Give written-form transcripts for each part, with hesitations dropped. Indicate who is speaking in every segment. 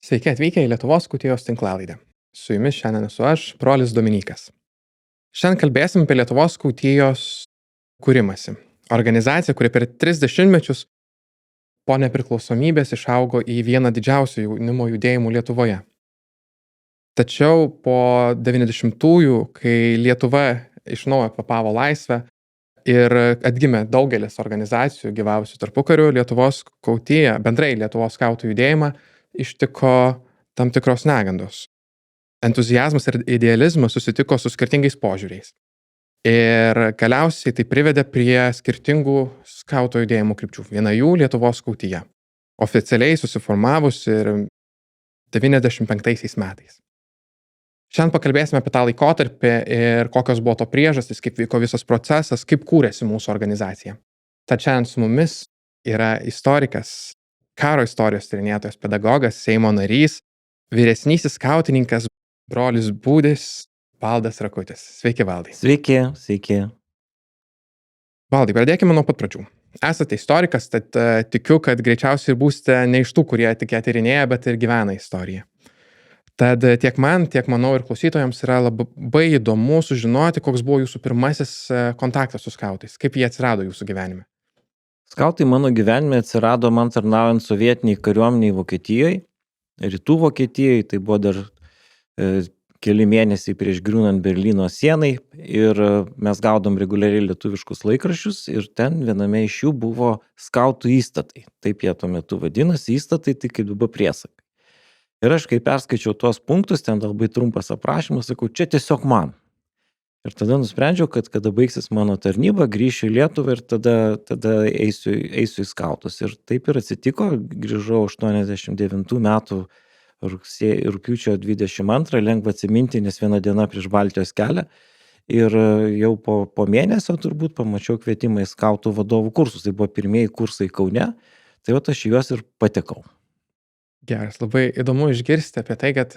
Speaker 1: Sveiki atvykę į Lietuvos Skutijos tinklalaidę. Su jumis šiandien esu aš, brolis Dominykas. Šiandien kalbėsim apie Lietuvos Skutijos kūrimąsi. Organizacija, kuri per 30 mečius po nepriklausomybės išaugo į vieną didžiausių jaunimo judėjimų Lietuvoje. Tačiau po 90-ųjų, kai Lietuva iš naujo papavo laisvę ir atgimė daugelis organizacijų gyvavusių tarpukariu, Lietuvos skautija, bendrai Lietuvos skautų judėjimą ištiko tam tikros negandos. Entuziazmas ir idealizmas susitiko su skirtingais požiūriais. Ir galiausiai tai privedė prie skirtingų skauto judėjimų krypčių. Viena jų Lietuvos skautija, oficialiai susiformavusi ir 95 metais. Šiandien pakalbėsime apie tą laikotarpį ir kokios buvo to priežastys, kaip vyko visas procesas, kaip kūrėsi mūsų organizacija. Tad šiandien su mumis yra istorikas, karo istorijos tyrinėtojas, pedagogas, Seimo narys, vyresnysis skautininkas, brolis Būdis, Valdas Rakutis. Sveiki, Valdai.
Speaker 2: Sveiki.
Speaker 1: Valdai, pradėkime nuo pat pradžių. Esate istorikas, tad tikiu, kad greičiausiai būsite ne iš tų, kurie tik ją tyrinėja, bet ir gyvena istoriją. Tad tiek man, tiek manau ir klausytojams yra labai įdomu sužinoti, koks buvo jūsų pirmasis kontaktas su skautais, kaip jie atsirado jūsų gyvenime.
Speaker 2: Skautai mano gyvenime atsirado man tarnaujant sovietiniai kariuomeniai Vokietijoje, rytų Vokietijoje, tai buvo dar keli mėnesiai prieš griūnant Berlyno sienai ir mes gaudom reguliariai lietuviškus laikraščius ir ten viename iš jų buvo skautų įstatai. Taip jie tuo metu vadinasi, įstatai tai kaip dabar priesakai. Ir aš kai perskaičiau tuos punktus, ten labai trumpas aprašymas, sakau, čia tiesiog man. Ir tada nusprendžiau, kad kada baigsis mano tarnyba, grįšiu į Lietuvą ir tada eisiu į skautus. Ir taip ir atsitiko, grįžau 89 metų rugpjūčio 22, lengva atsiminti, nes viena diena prieš Baltijos kelią. Ir jau po mėnesio turbūt pamačiau kvietimą į skautų vadovų kursus. Tai buvo pirmieji kursai Kaune, tai aš į juos ir patekau.
Speaker 1: Geras, labai įdomu išgirsti apie tai, kad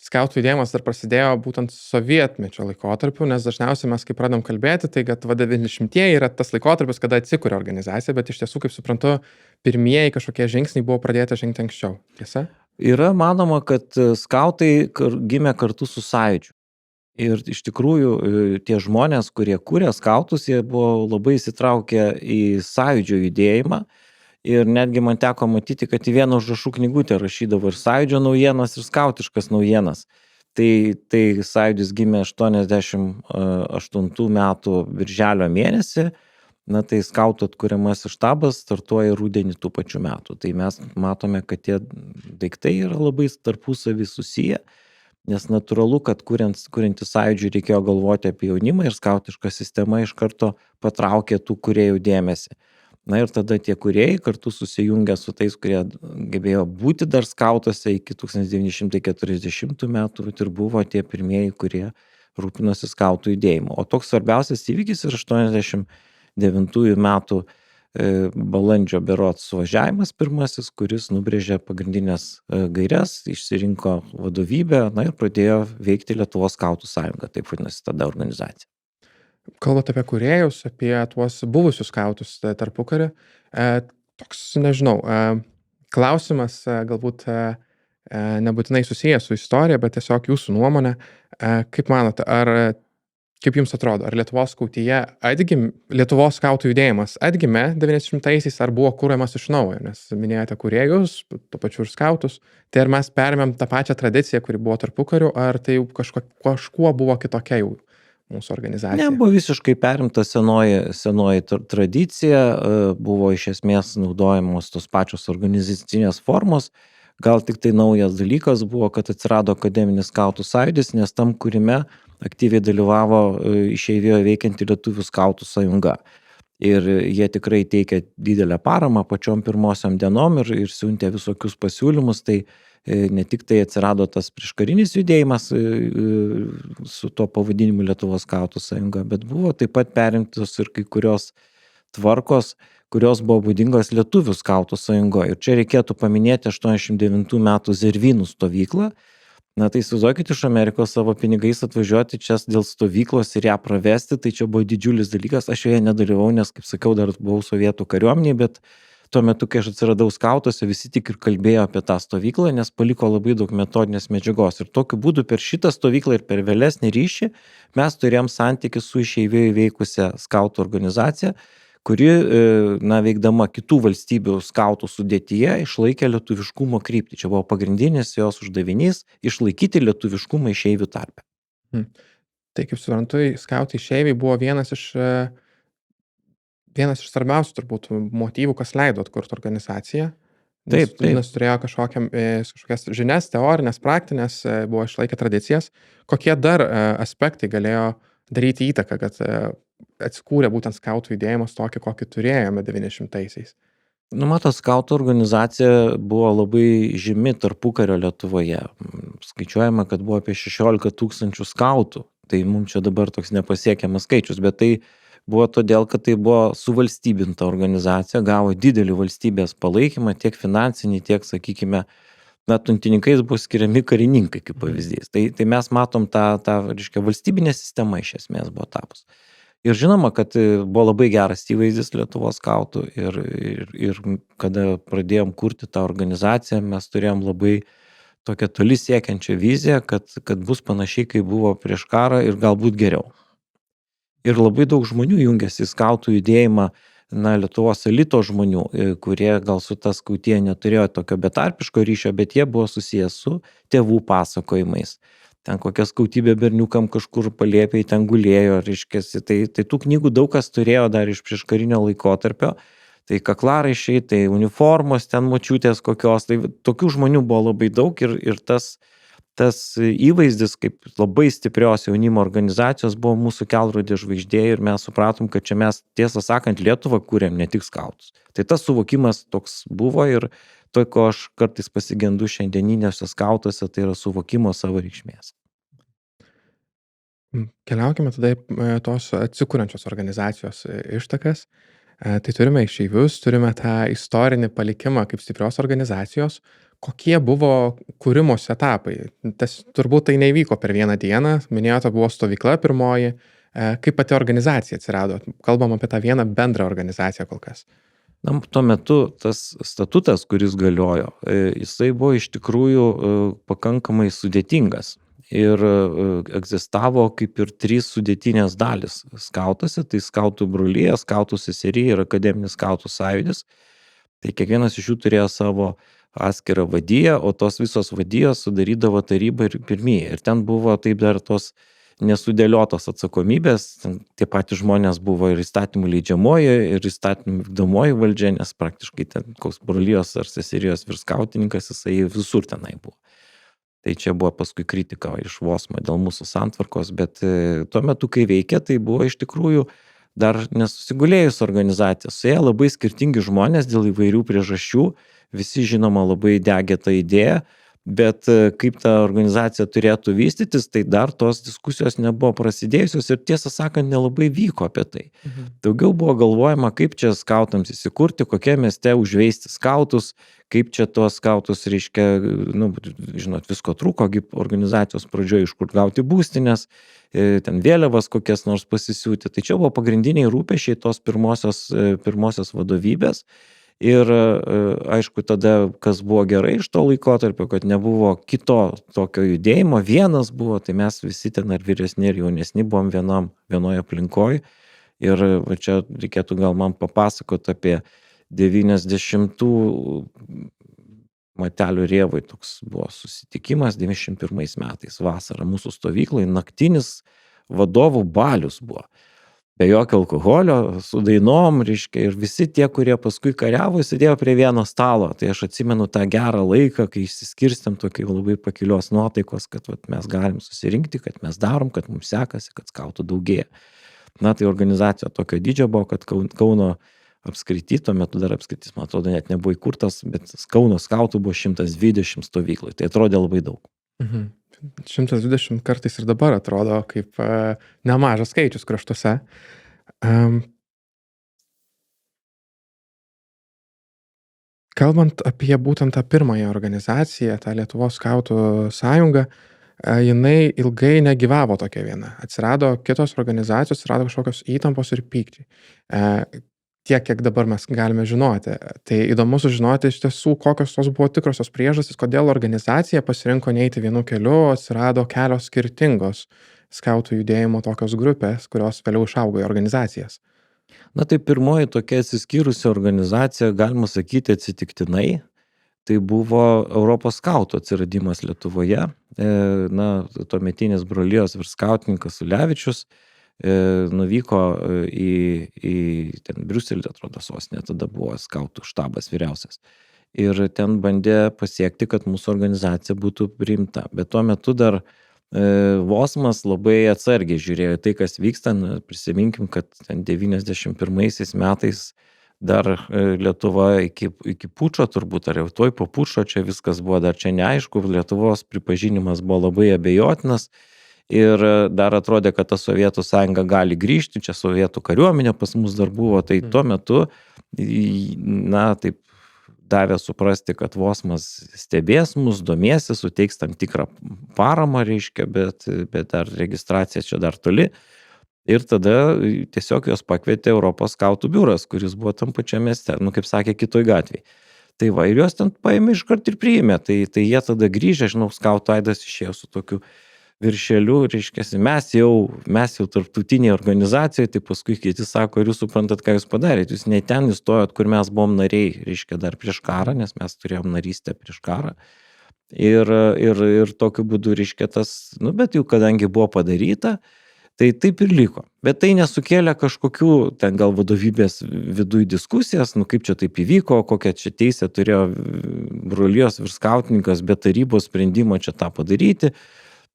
Speaker 1: skautų judėjimas dar prasidėjo būtent sovietmečio laikotarpiu, nes dažniausiai mes, kai pradedam kalbėti, tai kad 90-ieji yra tas laikotarpis, kada atsikuria organizacija, bet iš tiesų, kaip suprantu, pirmieji kažkokie žingsniai buvo pradėti žengti anksčiau. Tiesa?
Speaker 2: Yra manoma, kad skautai gimė kartu su sąjūdžiu. Ir iš tikrųjų tie žmonės, kurie kūrė skautus, jie buvo labai įsitraukę į sąjūdžio judėjimą. Ir netgi man teko matyti, kad į vieną užrašų knygutę rašydavo ir sąjūdžio naujienas, ir skautiškas naujienas. Tai sąjūdis gimė 88 metų birželio mėnesį, tai skautų atkuriamasis štabas startuoja rudenį tų pačių metų. Tai mes matome, kad tie daiktai yra labai tarpusavy susiję, nes natūralu, kad kuriantį sąjūdžių reikėjo galvoti apie jaunimą ir skautiška sistema iš karto patraukė tų kūrėjų dėmesį. Ir tada tie kūrėjai kartu susijungė su tais, kurie gebėjo būti dar skautuose iki 1940 metų ir buvo tie pirmieji, kurie rūpinosi skautų judėjimu. O toks svarbiausias įvykis yra 89 metų balandžio berods suvažiavimas pirmasis, kuris nubrėžė pagrindinės gaires, išsirinko vadovybę ir pradėjo veikti Lietuvos skautų sąjunga, taip vadinasi tada organizacija.
Speaker 1: Kalbant apie kūrėjus, apie tuos buvusius skautus tarpukarį, toks, nežinau, klausimas galbūt nebūtinai susijęs su istorija, bet tiesiog jūsų nuomonė. Kaip manote, kaip jums atrodo, ar Lietuvos skautija Lietuvos skautų judėjimas atgimė 90-aisiais, ar buvo kūriamas iš naujo, nes minėjote kūrėjus, tuo pačiu ir skautus, tai ar mes perėmėm tą pačią tradiciją, kuri buvo tarpukariu, ar tai kažkuo buvo kitokia jau mūsų organizacija?
Speaker 2: Ne, buvo visiškai perimta senoji tradicija, buvo iš esmės naudojamos tos pačios organizacinės formos, gal tik tai naujas dalykas buvo, kad atsirado akademinis skautų sąjūdis, nes tam kūrime aktyviai dalyvavo išeivijoje veikianti Lietuvių skautų sąjunga. Ir jie tikrai teikė didelę paramą pačiom pirmosiom dienom ir siuntė visokius pasiūlymus, tai ne tik tai atsirado tas prieškarinis judėjimas su tuo pavadinimu Lietuvos skautų sąjunga, bet buvo taip pat perimtos ir kai kurios tvarkos, kurios buvo būdingos Lietuvių skautų sąjungoje. Ir čia reikėtų paminėti 89 metų Zervynų stovyklą. Tai įsivaizduokit iš Amerikos savo pinigais atvažiuoti čia dėl stovyklos ir ją pravesti, tai čia buvo didžiulis dalykas. Aš joje nedalyvau, nes, kaip sakiau, dar buvau sovietų kariuomeniai, bet tuo metu, kai aš atsiradau skautuose, visi tik ir kalbėjo apie tą stovyklą, nes paliko labai daug metodinės medžiagos. Ir tokiu būdu per šitą stovyklą ir per vėlesnį ryšį mes turėjom santykį su išeivijoje veikusią skautų organizaciją, kuri, veikdama kitų valstybių skautų sudėtyje, išlaikė lietuviškumo kryptį. Čia buvo pagrindinis jos uždavinys - išlaikyti lietuviškumą išeivių tarpe.
Speaker 1: Tai kaip suprantu, skautai išeiviai buvo vienas iš svarbiausių turbūt motyvų, kas leido atkurti organizaciją. Nes turėjo kažkokias žinias, teorinės, praktinės, buvo išlaikę tradicijas. Kokie dar aspektai galėjo daryti įtaką, kad atsikūrė būtent skautų judėjimas tokį, kokį turėjome 90-aisiais?
Speaker 2: Matot, skautų organizacija buvo labai žymi tarpukario Lietuvoje. Skaičiuojama, kad buvo apie 16 000 skautų. Tai mums čia dabar toks nepasiekiamas skaičius, bet tai buvo todėl, kad tai buvo suvalstybinta organizacija, gavo didelį valstybės palaikymą, tiek finansinį, tiek, sakykime, tuntininkais buvo skiriami karininkai, kaip pavyzdys. Tai mes matom reiškia, valstybinė sistema iš esmės buvo tapus. Ir žinoma, kad buvo labai geras įvaizdis Lietuvos skautų ir kada pradėjom kurti tą organizaciją, mes turėjom labai tokią toli siekiančią viziją, kad bus panašiai, kaip buvo prieš karą ir galbūt geriau. Ir labai daug žmonių jungiasi į skautų judėjimą, Lietuvos elito žmonių, kurie gal su ta skautija neturėjo tokio betarpiško ryšio, bet jie buvo susijęs su tėvų pasakojimais. Ten kokia skautybė berniukam kažkur palėpiai ten gulėjo, reiškiasi, tai tų knygų daug kas turėjo dar iš prieškarinio laikotarpio, tai kaklaraiščiai, tai uniformos, ten močiutės kokios, tai tokių žmonių buvo labai daug ir tas įvaizdis kaip labai stiprios jaunimo organizacijos buvo mūsų kelrodė žvaigždė ir mes supratom, kad čia mes, tiesą sakant, Lietuvą kūrėm, ne tik skautus. Tai tas suvokimas toks buvo ir to, ko aš kartais pasigendu šiandieninėse skautuose, tai yra suvokimo savo reikšmės.
Speaker 1: Keliaukime tada tos atsikūrančios organizacijos ištakas. Tai turime išeivius, turime tą istorinį palikimą kaip stiprios organizacijos. Kokie buvo kūrimos etapai? Turbūt tai nevyko per vieną dieną. Minėjote, buvo stovykla pirmoji. Kaip pati organizacija atsirado? Kalbam apie tą vieną bendrą organizaciją kol kas.
Speaker 2: Tuo metu tas statutas, kuris galiojo, jisai buvo iš tikrųjų pakankamai sudėtingas ir egzistavo kaip ir 3 sudėtinės dalis skautuose, tai skautų brolija, skautų seserija ir akademinis skautų sąjūdis. Tai kiekvienas iš jų turėjo savo atskirą vadiją, o tos visos vadijos sudarydavo tarybą ir pirmieji. Ir ten buvo taip dar tos nesudėliotos atsakomybės, tie patys žmonės buvo ir įstatymų leidžiamoji, ir įstatymų vykdomoji valdžia, nes praktiškai ten koks brolijos ar seserijos virskautininkas, jisai visur tenai buvo. Tai čia buvo paskui kritika iš Vosmo dėl mūsų santvarkos, bet tuo metu, kai veikė, tai buvo iš tikrųjų dar nesusigulėjus organizacija. Su jie labai skirtingi žmonės dėl įvairių priežasčių, visi žinoma labai degė tą idėją, bet kaip ta organizacija turėtų vystytis, tai dar tos diskusijos nebuvo prasidėjusios ir tiesą sakant nelabai vyko apie tai. Daugiau buvo galvojama, kaip čia skautams įsikurti, kokie mieste užveisti skautus, kaip čia tuos skautus, reiškia, žinot, visko trūko, organizacijos pradžioje iš kur gauti būstinės, ten vėliavas kokias nors pasisiūti. Tai čia buvo pagrindiniai rūpesčiai tos pirmosios vadovybės. Ir aišku, tada, kas buvo gerai iš to laikotarpio, kad nebuvo kito tokio judėjimo, vienas buvo, tai mes visi ten ar vyresni, ir jaunesni buvom vienoje aplinkoje. Ir čia reikėtų gal man papasakoti apie 90-ų Matelių rėvai, toks buvo susitikimas 91 metais vasarą mūsų stovyklai, naktinis vadovų balius buvo. Be jokio alkoholio, su dainom, reiškia, ir visi tie, kurie paskui kariavo, sėdėjo prie vieno stalo. Tai aš atsimenu tą gerą laiką, kai išsiskirstėm tokiai labai pakilios nuotaikos, kad mes galim susirinkti, kad mes darom, kad mums sekasi, kad skautų daugėja. Tai organizacija tokio dydžio buvo, kad Kauno apskrity, tuo metu dar apskritis, man atrodo, net nebuvo įkurtas, bet Kauno skautų buvo 120 stovyklai. Tai atrodė labai daug.
Speaker 1: 120 kartais ir dabar atrodo kaip nemažas skaičius kraštuose. Kalbant apie būtent tą pirmąją organizaciją, tą Lietuvos skautų sąjungą, jinai ilgai negyvavo tokia viena. Atsirado kitos organizacijos, atsirado kažkokios įtampos ir pykčiai. tiek, kiek dabar mes galime žinoti. Tai įdomu sužinoti iš tiesų, kokios tos buvo tikrosios priežastys, kodėl organizacija pasirinko neiti vienu keliu, atsirado kelios skirtingos skautų judėjimo tokios grupės, kurios vėliau išaugo į organizacijas.
Speaker 2: Na tai pirmoji tokia atsiskyrusi organizacija, galima sakyti, atsitiktinai. Tai buvo Europos skautų atsiradimas Lietuvoje. Na, tuometinis brolijos virskautininkas Ulevičius nuvyko į ten Briuselį, atrodo, sostinė, tada buvo skautų štabas vyriausias. Ir ten bandė pasiekti, kad mūsų organizacija būtų priimta. Bet tuo metu dar Vosmas labai atsargiai žiūrėjo į tai, kas vyksta. Prisiminkim, kad 91 metais dar Lietuva iki pučo turbūt, ar jau toj po pučo, čia viskas buvo dar čia neaišku, Lietuvos pripažinimas buvo labai abejotinas ir dar atrodė, kad ta Sovietų sąjunga gali grįžti, čia Sovietų kariuomenė pas mus dar buvo, tai tuo metu, na, taip davė suprasti, kad Vosmas stebės mus, domėsi, suteiks tam tikrą paramą, reiškia, bet dar registracija čia dar toli. Ir tada tiesiog jos pakvietė Europos skautų biuras, kuris buvo tam pačiam mieste, kaip sakė, kitoj gatvėj. Tai va, ir jos ten paėmė iškart ir priėmė. Tai jie tada grįžę, žinau, skautų aidas išėjo su tokiu viršeliu, reiškia, mes jau tarptautinėje organizacijoje, tai paskui kiti sako, ir jūs suprantat, ką jūs padarėte, jūs ne ten įstojot, kur mes buvom nariai, reiškia, dar prieš karą, nes mes turėjom narystę prieš karą. Ir tokiu būdu, reiškia, tas, bet jau kadangi buvo padaryta, tai taip ir liko. Bet tai nesukėlė kažkokių ten gal vadovybės viduj diskusijas, kaip čia taip įvyko, kokią čia teisę turėjo brolijos virskautininkas be tarybos sprendimo čia tą padaryti.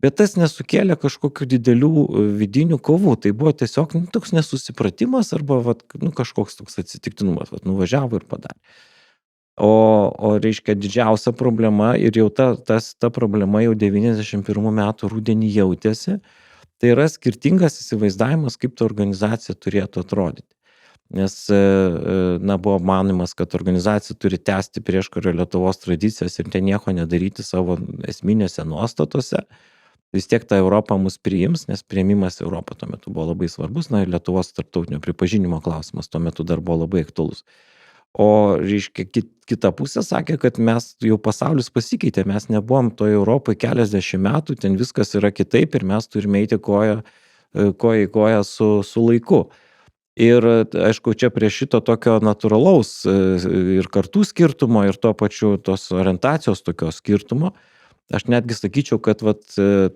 Speaker 2: Bet tas nesukėlė kažkokių didelių vidinių kovų. Tai buvo tiesiog toks nesusipratimas arba kažkoks toks atsitiktinumas. Nuvažiavo ir padarė. O reiškia, didžiausia problema ir jau ta problema jau 91 metų rudenį jautėsi. Tai yra skirtingas įsivaizdavimas, kaip ta organizacija turėtų atrodyti. Nes, buvo manimas, kad organizacija turi tęsti prieškario Lietuvos tradicijas ir ten nieko nedaryti savo esminėse nuostatose. Vis tiek ta Europa mus priims, nes priėmimas Europą tuo metu buvo labai svarbus, ir Lietuvos tarptautinio pripažinimo klausimas tuo metu dar buvo labai aktualus. O, reiškia, kita pusė sakė, kad mes jau pasaulis pasikeitė, mes nebuvom toje Europoje keliasdešimt metų, ten viskas yra kitaip ir mes turime eiti koja į koją su laiku. Ir, aišku, čia prie šito tokio natūralaus ir kartų skirtumo ir tuo pačiu tos orientacijos tokio skirtumo, aš netgi sakyčiau, kad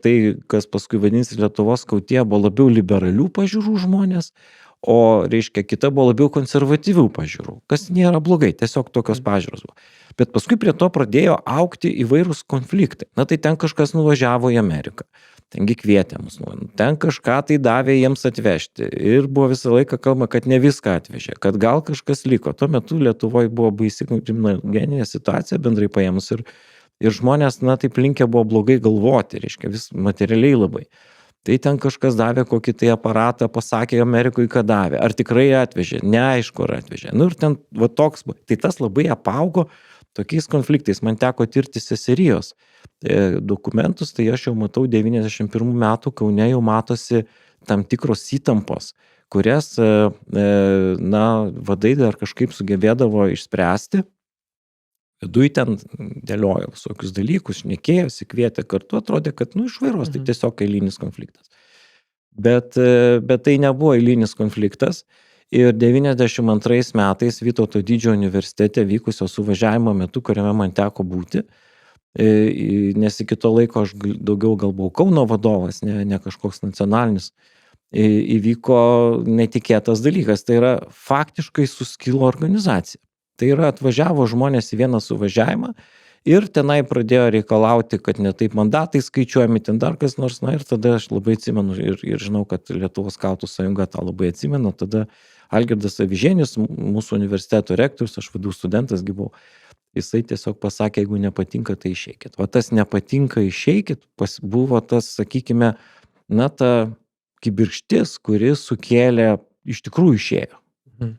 Speaker 2: tai, kas paskui vadinasi Lietuvos skautija, buvo labiau liberalių pažiūrų žmonės, o, reiškia, kita buvo labiau konservatyvių pažiūrų, kas nėra blogai, tiesiog tokios pažiūros buvo. Bet paskui prie to pradėjo augti įvairūs konfliktai. Tai ten kažkas nuvažiavo į Ameriką, tengi kvietė mus, ten kažką tai davė jiems atvežti ir buvo visą laiką kalba, kad ne viską atvežė, kad gal kažkas liko. Tuo metu Lietuvoje buvo baisi kriminogeninė situacija bendrai paėmus ir žmonės, taip linkę buvo blogai galvoti, reiškia, vis materialiai labai. Tai ten kažkas davė kokį tai aparatą, pasakė Amerikoje, ką davė. Ar tikrai atvežė? Neaišku, ar atvežė. Ir ten toks buvo. Tai tas labai apaugo tokiais konfliktais. Man teko tirti seserijos dokumentus, tai aš jau matau 91 metų Kaune jau matosi tam tikros įtampos, kurias, vadai dar kažkaip sugebėdavo išspręsti. Viduj ten dėliojo visokius dalykus, šnekėjosi, kvietė kartu, atrodė, kad išvairos, tai tiesiog eilinis konfliktas. Bet tai nebuvo eilinis konfliktas ir 92 metais Vytauto Didžiojo universitete vykusio suvažiavimo metu, kuriame man teko būti, nes iki to laiko aš daugiau gal buvau Kauno vadovas, ne kažkoks nacionalinis, įvyko netikėtas dalykas, tai yra faktiškai suskilo organizacija. Tai yra atvažiavo žmonės į vieną suvažiavimą ir tenai pradėjo reikalauti, kad ne taip mandatai skaičiuojami, ten dar kas nors, ir tada aš labai atsimenu ir žinau, kad Lietuvos skautų sąjunga tą labai atsimenu, tada Algirdas Avižėnis, mūsų universiteto rektorius, aš vadų studentas buvau, jisai tiesiog pasakė, jeigu nepatinka, tai išeikit. O tas nepatinka, išeikit, buvo tas, sakykime, ta kibirkštis, kuri sukėlė, iš tikrųjų išėjo.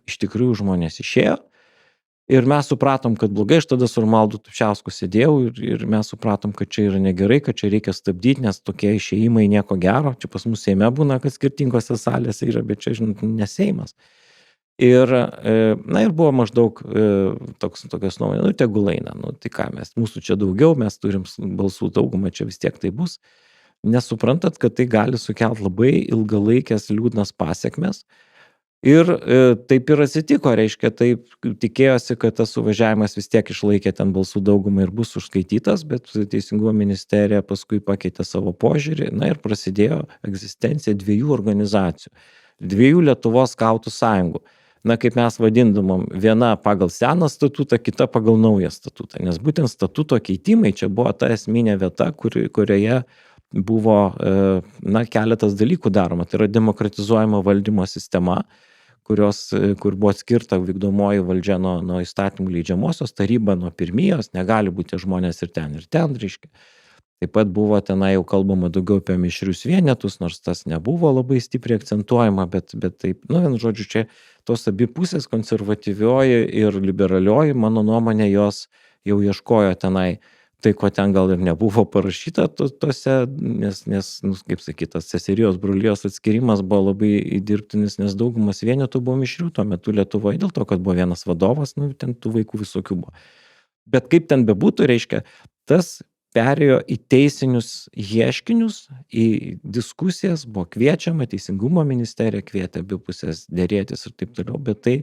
Speaker 2: Iš tikrųjų žmonės išėjo. Ir mes supratom, kad blogai, aš tada su Romualdu Tupčiausku sėdėjau ir mes supratom, kad čia yra negerai, kad čia reikia stabdyti, nes tokie išėjimai nieko gero. Čia pas mus Seime būna, kad skirtingose salėse yra, bet čia, ne Seimas. Ir, na ir buvo maždaug tokios nuomonės, nu tegul eina, nu tai ką mes, mūsų čia daugiau, mes turim balsų daugumą, čia vis tiek tai bus. Nesuprantat, kad tai gali sukelt labai ilgalaikės liūdnas pasekmes. Ir taip ir atsitiko, reiškia, taip tikėjosi, kad tas suvažiavimas vis tiek išlaikė ten balsų daugumą ir bus užskaitytas, bet Teisingumo ministerija paskui pakeitė savo požiūrį, na ir prasidėjo egzistencija dviejų organizacijų, dviejų Lietuvos skautų sąjungų. Na, kaip mes vadindamom, viena pagal seną statutą, kita pagal naują statutą, nes būtent statuto keitimai čia buvo ta esminė vieta, kurioje buvo, na, keletas dalykų daroma. Tai yra demokratizuojama valdymo sistema, kur buvo skirta vykdomoji valdžia nuo įstatymų leidžiamosios, taryba nuo pirmijos, negali būti žmonės ir ten, reiškia. Taip pat buvo tenai jau kalbama daugiau apie mišrius vienetus, nors tas nebuvo labai stipriai akcentuojama, bet taip, nu, vien žodžiu, čia tos abi pusės, konservatyvioji ir liberalioji, mano nuomonė, jos jau ieškojo tenai tai, ko ten gal ir nebuvo parašyta tose, nes nu, kaip sakyt, tas seserijos brolijos atskirimas buvo labai dirbtinis, nes daugumas vienetų buvo mišrių tuo metu Lietuvoje, dėl to, kad buvo vienas vadovas, nu, ten tų vaikų visokių buvo. Bet kaip ten bebūtų, reiškia, tas perėjo į teisinius ieškinius, į diskusijas, buvo kviečiama, Teisingumo ministerija kvietė abi pusės dėrėtis ir taip toliau, bet tai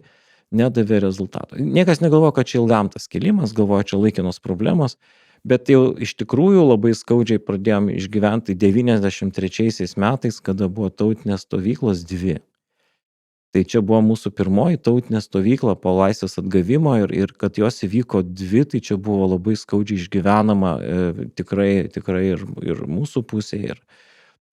Speaker 2: nedavė rezultato. Niekas negalvojo, kad čia ilgam tas kilimas, galvojo, čia laikinos problemos, bet jau iš tikrųjų labai skaudžiai pradėjom išgyventi 93 metais, kada buvo tautinės stovyklos dvi. Tai čia buvo mūsų pirmoji tautinė stovykla po laisvės atgavimo ir kad jos įvyko dvi, tai čia buvo labai skaudžiai išgyvenama tikrai ir mūsų pusėje. Ir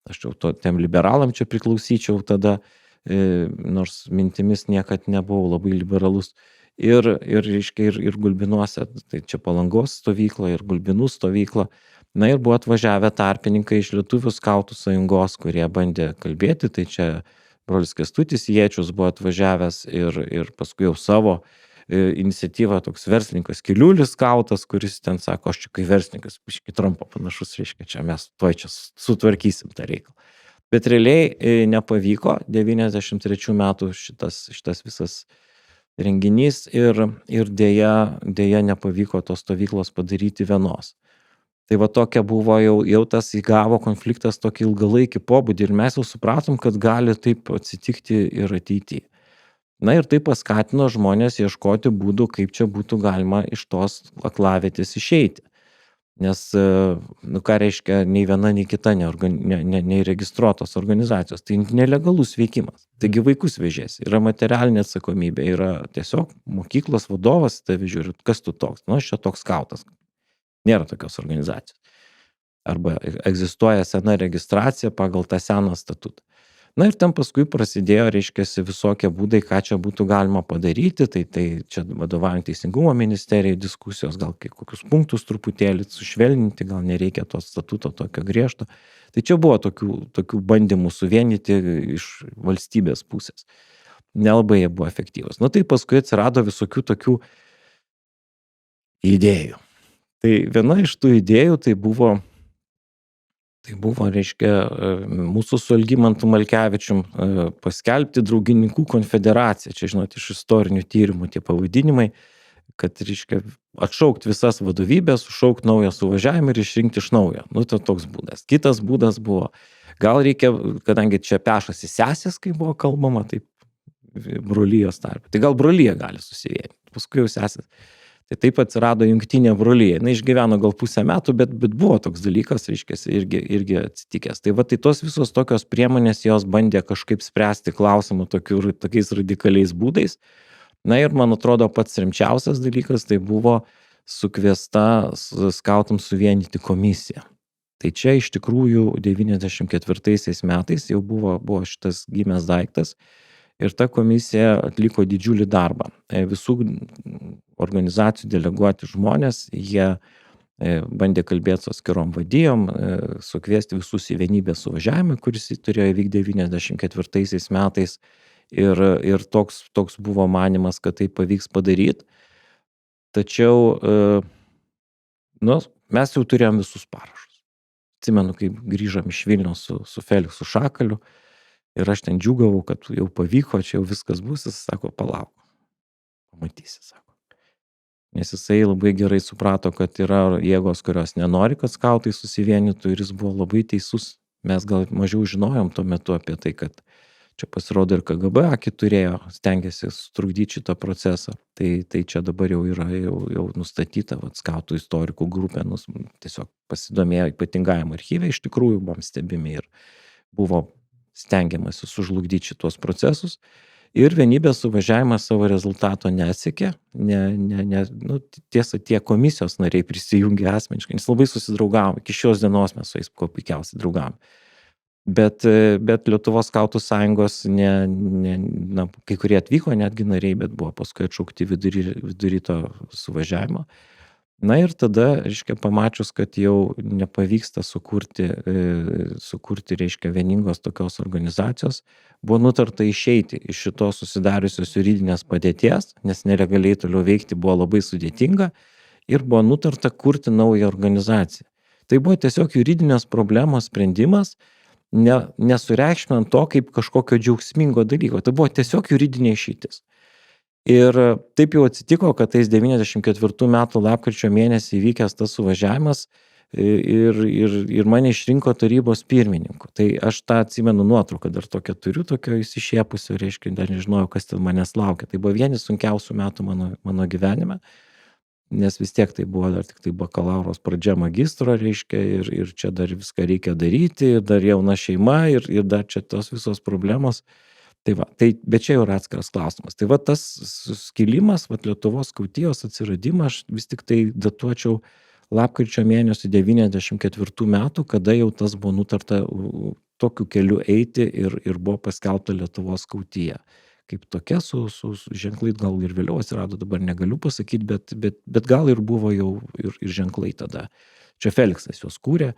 Speaker 2: aš jau tiem liberalam čia priklausyčiau tada, nors mintimis niekad nebuvau labai liberalus. Reiškia, ir Gulbinuose, tai čia Palangos stovykla ir Gulbinų stovykla. Na ir buvo atvažiavę tarpininkai iš Lietuvių skautų sąjungos, kurie bandė kalbėti, tai čia brolis Kęstutis Jiečius buvo atvažiavęs ir paskui jau savo iniciatyvą toks verslininkas Kiliulis skautas, kuris ten sako, aš čia kai verslininkas, biškį Trumpo panašus, reiškia, čia mes tuoj čia sutvarkysim tą reikalą. Bet realiai nepavyko 93 metų šitas visas renginys ir dėja nepavyko tos stovyklos padaryti vienos. Tai va tokia buvo jau tas įgavo konfliktas tokį ilgalaikį pobūdį ir mes jau supratom, kad gali taip atsitikti ir ateityje. Na ir tai paskatino žmonės ieškoti būdų, kaip čia būtų galima iš tos aklavietės išeiti. Nes, nu ką reiškia, nei viena, nei kita neįregistruotos organizacijos. Tai nelegalus veikimas. Taigi vaikus vežės, yra materialinė atsakomybė, yra tiesiog mokyklos vadovas tave žiūri, kas tu toks, nu aš čia toks skautas. Nėra tokios organizacijos. Arba egzistuoja sena registracija pagal tą seną statutą. Na ir ten paskui prasidėjo, reiškiasi, visokie būdai, ką čia būtų galima padaryti, tai čia vadovaujant Teisingumo ministerijai diskusijos, gal kokius punktus truputėlį sušvelninti, gal nereikia to statuto tokio griežto. Tai čia buvo tokių bandymų suvienyti iš valstybės pusės. Nelabai jie buvo efektyvūs. Na tai paskui atsirado visokių tokių idėjų. Tai viena iš tų idėjų tai buvo, reiškia, mūsų su Algimantu Malkevičium paskelbti Draugininkų konfederaciją. Čia, žinot, iš istorinių tyrimų tie pavadinimai, kad, reiškia, atšaukti visas vadovybės, sušaukti naują suvažiavimą ir išrinkti iš naujo. Nu, tai toks būdas. Kitas būdas buvo, gal reikia, kadangi čia pešasi sesės, kai buvo kalbama, taip, brolijos tarp. Tai gal brolija gali susivienyti. Paskui jau sesės. Tai taip atsirado jungtinė brolija. Na, išgyveno gal pusę metų, bet buvo toks dalykas, reiškia, irgi atsitikęs. Tai va, tai tos visos tokios priemonės, jos bandė kažkaip spręsti klausimą tokiais radikaliais būdais. Na ir man atrodo pats rimčiausias dalykas, tai buvo sukviesta skautams suvienyti komisiją. Tai čia iš tikrųjų 94 metais jau buvo šitas gimęs daiktas. Ir ta komisija atliko didžiulį darbą. Visų organizacijų deleguoti žmonės, jie bandė kalbėti su atskirom vadijom, sukviesti visus į vienybės suvažiavimą, kuris turėjo įvykti 94 metais. Ir toks buvo manimas, kad tai pavyks padaryti. Tačiau nu, mes jau turėjom visus parašus. Atsimenu, kaip grįžom iš Vilniaus su Feliksu Šakaliu. Ir aš ten džiūgavau, kad jau pavyko, čia jau viskas bus, jis sako, palauk, pamatysi, sako. Nes jisai labai gerai suprato, kad yra jėgos, kurios nenori, kad skautai susivienytų ir jis buvo labai teisus. Mes gal mažiau žinojom tuo metu apie tai, kad čia pasirodo ir KGB akį turėjo, stengiasi sutrukdyti šitą procesą. Tai čia dabar jau yra jau nustatyta, skautų istorikų grupė, tiesiog pasidomėjo ypatingajam archyve, iš tikrųjų buvom stebimi ir buvo stengiamasi sužlugdyti šitos procesus. Ir vienybės suvažiavimas savo rezultato nesiekė, tiesa, tie komisijos nariai prisijungė asmeniškai, nes labai susidraugavom, iki šios dienos mes su jais kuo puikiausiai draugavom. Bet Lietuvos skautų sąjungos, kai kurie atvyko netgi nariai, bet buvo paskui atšaukti vidury to suvažiavimo. Na ir tada, reiškia, pamačius, kad jau nepavyksta sukurti, reiškia, vieningos tokios organizacijos, buvo nutarta išeiti iš šitos susidariusios juridinės padėties, nes nelegaliai toliau veikti buvo labai sudėtinga ir buvo nutarta kurti naują organizaciją. Tai buvo tiesiog juridinės problemos sprendimas, nesureikšminant to kaip kažkokio džiaugsmingo dalyko. Tai buvo tiesiog juridinė išeitis. Ir taip jau atsitiko, kad tais 94 metų lapkričio mėnesį įvykęs tas suvažiavimas ir mane išrinko tarybos pirmininku. Tai aš tą atsimenu nuotrauką, dar tokią turiu, tokio įsišiepusio, reiškia, dar nežinojau, kas ten manęs laukia. Tai buvo vienas sunkiausių metų mano gyvenime, nes vis tiek tai buvo dar tik tai bakalauros pradžia magistro, reiškia, ir čia dar viską reikia daryti, ir dar jauna šeima, ir dar čia tos visos problemos. Bet čia jau yra atskiras klausimas. Tai tas skilimas, Lietuvos skautijos atsiradimą, aš vis tik tai datuočiau lapkričio mėnesį 94 metų, kada jau tas buvo nutarta tokiu keliu eiti ir buvo paskelbta Lietuvos skautija. Kaip tokia su ženklai, gal ir vėliau atsirado, dabar negaliu pasakyti, bet gal ir buvo jau ir ženklai tada. Čia Feliksas juos kūrė.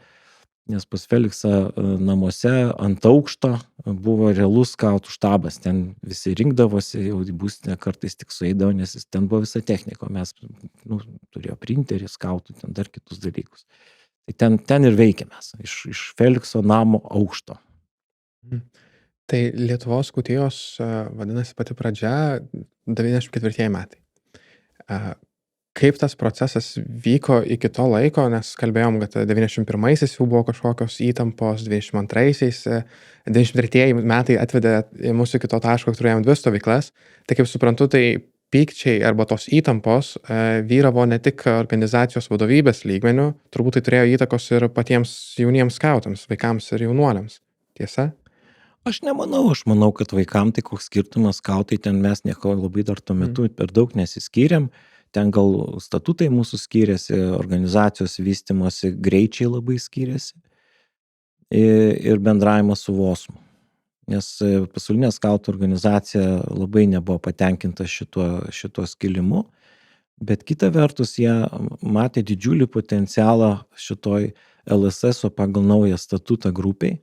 Speaker 2: Nes pas Feliksą namuose ant aukšto buvo realus skautų štabas, ten visi rinkdavosi, jau į būstinę kartais tik sueidavo, nes ten buvo visa technika, mes turėjo printerį, skautų, ten dar kitus dalykus. Tai ten ir veikėmės, iš Felikso namo aukšto.
Speaker 1: Tai Lietuvos skautijos, vadinasi, pati pradžia 94 metai. Kaip tas procesas vyko iki to laiko, nes kalbėjom, kad 91-aisiais jau buvo kažkokios įtampos, 22-aisiais, 93 metai atvedė mūsų iki to taško, kad turėjom 2 stovyklas. Tai kaip suprantu, tai pykčiai arba tos įtampos vyravo ne tik organizacijos vadovybės lygmenių, turbūt tai turėjo įtakos ir patiems jauniems skautams, vaikams ir jaunuoliams. Tiesa?
Speaker 2: Aš manau, kad vaikams tai koks skirtumas, skautai ten mes nieko labai dar tuo metu per daug nesiskyrėm. Ten gal statutai mūsų skyrėsi, organizacijos vystymosi greičiai labai skyrėsi ir bendravimas su Vosmu. Nes pasaulinė skautų organizacija labai nebuvo patenkinta šituo skilimu, bet kita vertus jie matė didžiulį potencialą šitoj LSS pagal naują statutą grupiai.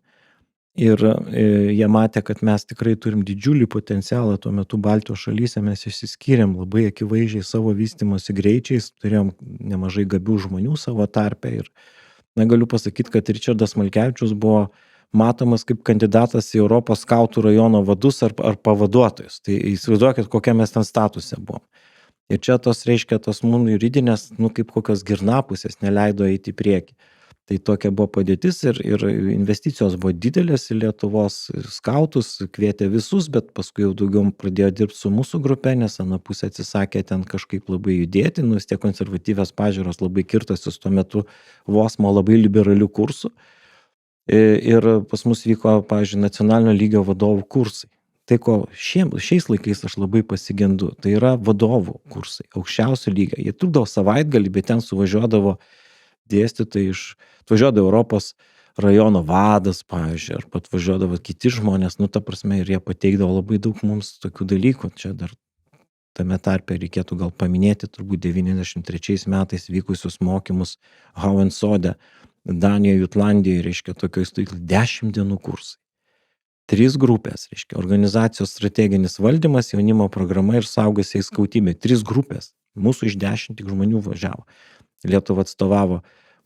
Speaker 2: Ir jie matė, kad mes tikrai turim didžiulį potencialą, tuo metu Baltijos šalyse mes išsiskyrėm labai akivaizdžiai savo vystymosi greičiais, turėjom nemažai gabių žmonių savo tarpe ir galiu pasakyti, kad Ričardas Malkevičius buvo matomas kaip kandidatas į Europos skautų rajono vadus ar pavaduotojus. Tai įsivaizduokit, kokia mes ten statuse buvom. Ir čia tos mūsų juridinės, kaip kokios girnapusės neleido eiti į priekį. Tai tokia buvo padėtis ir investicijos buvo didelės į Lietuvos skautus, kvietė visus, bet paskui jau daugiau pradėjo dirbti su mūsų grupė, nes ana pusė atsisakė ten kažkaip labai judėti, vis tiek konservatyvios pažiūros labai kirtosis tuo metu Vosmo labai liberalių kursų. Ir pas mus vyko, pavyzdžiui, nacionalinio lygio vadovų kursai. Tai ko šiais laikais aš labai pasigendu, tai yra vadovų kursai, aukščiausio lygio. Jie trukdavo savaitgalį, bet ten suvažiuodavo dėstytojai atvažiuodavo Europos rajono vadas, pavyzdžiui, ar atvažiuodavo kiti žmonės, ta prasme, ir jie pateikdavo labai daug mums tokių dalykų. Čia dar tame tarpe reikėtų gal paminėti turbūt 93 metais vykusius mokymus Hauensode, Danijoje, Jutlandijoje, reiškia, tokioj stovyklai 10 dienų kursai. 3 grupės, reiškia, organizacijos strateginis valdymas, jaunimo programa ir suaugusiai skautybė. 3 grupės. Mūsų iš 10 tik žmonių važiavo. Lietuvą atstovavo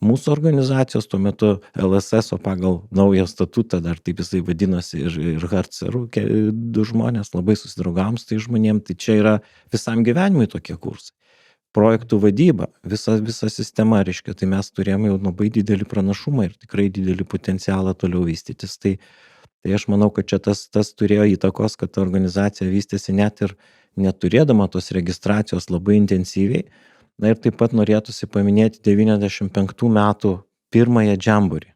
Speaker 2: mūsų organizacijos, tuo metu LSS, o pagal naują statutą dar taip jisai vadinosi ir Harcerų 2 žmonės, labai susidraugavom su tai žmonėm, tai čia yra visam gyvenimui tokie kursai. Projektų vadyba, visa sistema, reiškia, tai mes turėjome jau labai didelį pranašumą ir tikrai didelį potencialą toliau vystytis. Tai aš manau, kad čia tas turėjo įtakos, kad ta organizacija vystėsi net ir neturėdama tos registracijos labai intensyviai. Na ir taip pat norėtųsi paminėti 95 metų pirmąją džamborį.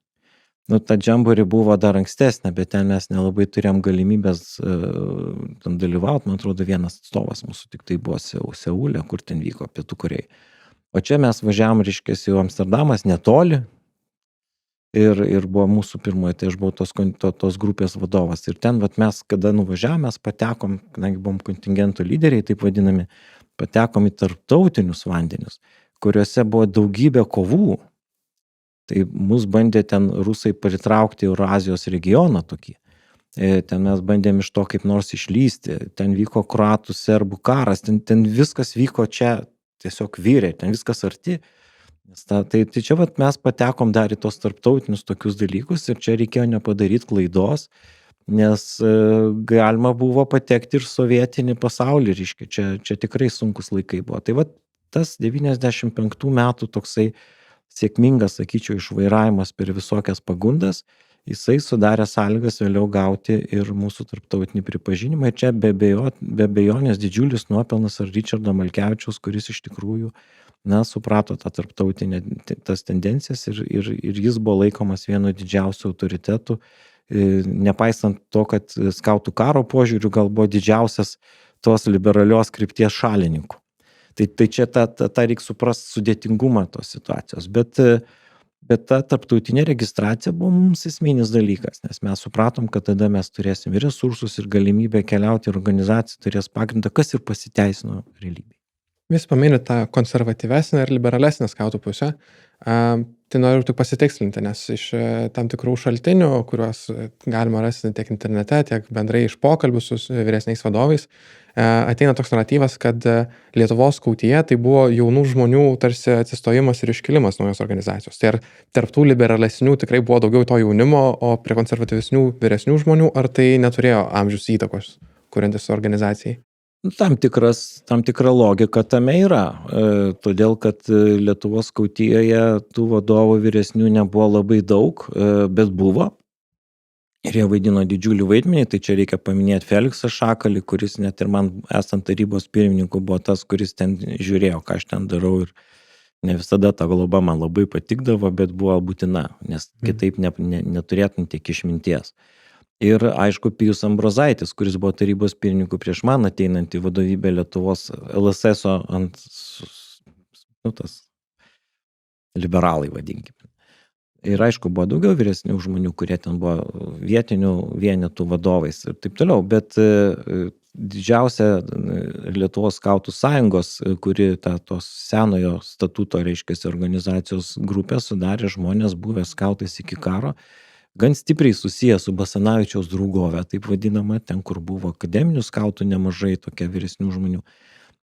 Speaker 2: Ta džamborį buvo dar ankstesnė, bet ten mes nelabai turėjom galimybės ten dalyvauti. Man atrodo, vienas atstovas mūsų tik tai buvo Seule, kur ten vyko Pietų Korėjai. O čia mes važiavom, reiškiasi, jau Amsterdamas netoli. Ir buvo mūsų pirmoji, tai aš buvau tos grupės vadovas. Ir ten, mes, kada nuvažiavom, mes patekom, kadangi buvom kontingento lyderiai, taip vadinami, patekom į tarptautinius vandenius, kuriuose buvo daugybė kovų. Tai mus bandė ten rusai pritraukti Eurazijos regioną tokį. Ten mes bandėm iš to kaip nors išlysti. Ten vyko kroatų, serbų karas, ten viskas vyko čia, tiesiog vyrė, ten viskas arti. Tai čia mes patekom dar į tos tarptautinius tokius dalykus ir čia reikėjo nepadaryti klaidos, nes galima buvo patekti ir sovietinį pasaulį, reiškia, čia tikrai sunkus laikai buvo. Tai tas 95 metų toksai sėkmingas, sakyčiau, išvairavimas per visokias pagundas, jisai sudarė sąlygas vėliau gauti ir mūsų tarptautinį pripažinimą. Ir čia be abejonės didžiulis nuopelnas ar Ričardo Malkevičiaus, kuris iš tikrųjų suprato tą tarptautinę tas tendencijas ir jis buvo laikomas vienu didžiausių autoritetų, nepaisant to, kad skautų karo požiūrių gal buvo didžiausias tos liberalios krypties šalininkų. Tai čia tą reikia suprasti sudėtingumą tos situacijos, bet ta tarptautinė registracija buvo mums esminis dalykas, nes mes supratom, kad tada mes turėsim ir resursus, ir galimybę keliauti, ir organizacija turės pagrindą, kas ir pasiteisino realybėje.
Speaker 1: Vis paminėt tą konservatyvesnę ir liberalesnę skautų pusę. Tai noriu tik pasitikslinti, nes iš tam tikrų šaltinių, kuriuos galima rasti tiek internete, tiek bendrai iš pokalbių su vyresniais vadovais, ateina toks naratyvas, kad Lietuvos skautija tai buvo jaunų žmonių tarsi atsistojimas ir iškilimas naujos organizacijos. Tai ar tarp tų liberalesnių tikrai buvo daugiau to jaunimo, o prie konservatyvesnių vyresnių žmonių, ar tai neturėjo amžiaus įtakos, kuriantis organizacijai?
Speaker 2: Tam tikra logika tame yra, todėl kad Lietuvos skautijoje tų vadovų vyresnių nebuvo labai daug, bet buvo. Ir jie vaidino didžiulį vaidmenį, tai čia reikia paminėti Feliksą Šakalį, kuris net ir man esant tarybos pirmininku buvo tas, kuris ten žiūrėjo, ką aš ten darau ir ne visada ta globa man labai patikdavo, bet buvo būtina, nes kitaip neturėtum tiek išminties. Ir aišku, Pijus Ambrozaitis, kuris buvo tarybos pirmininku prieš man ateinant į vadovybę Lietuvos LSS-o tas liberalai vadinkime. Ir aišku, buvo daugiau vyresnių žmonių, kurie ten buvo vietinių vienetų vadovais ir taip toliau, bet didžiausia Lietuvos skautų sąjungos, kuri tos senojo statuto, reiškiasi, organizacijos grupė sudarė žmonės buvę skautais iki karo, gan stipriai susiję su Basanavičiaus draugove, taip vadinama, ten, kur buvo akademinių skautų nemažai, tokie vyresnių žmonių.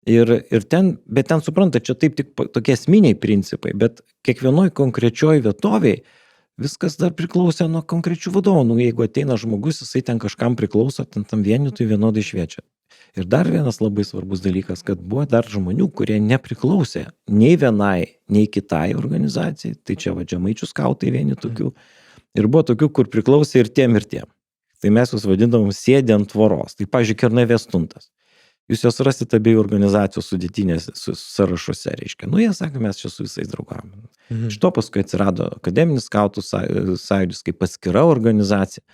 Speaker 2: Bet ten supranta, čia taip tik tokie esminiai principai, bet kiekvienoj konkrečioj vietoviai viskas dar priklausė nuo konkrečių vadovų. Jeigu ateina žmogus, jisai ten kažkam priklauso, ten tam vienetui vienodai šviečia. Ir dar vienas labai svarbus dalykas, kad buvo dar žmonių, kurie nepriklausė nei vienai, nei kitai organizacijai, tai čia Žemaičių skautai vieni tokių. Ir buvo tokių, kur priklausė ir tiem. Tai mes jūs vadindavom sėdė ant tvoros. Tai, pavyzdžiui, Kernavės 8. Jūs jos rasite abiejų organizacijų sudėtinės sąrašuose, reiškia. Jie sako, mes čia su visais draugavom. Iš to paskui atsirado akademinis skautų sąjūdis kaip atskira organizacija.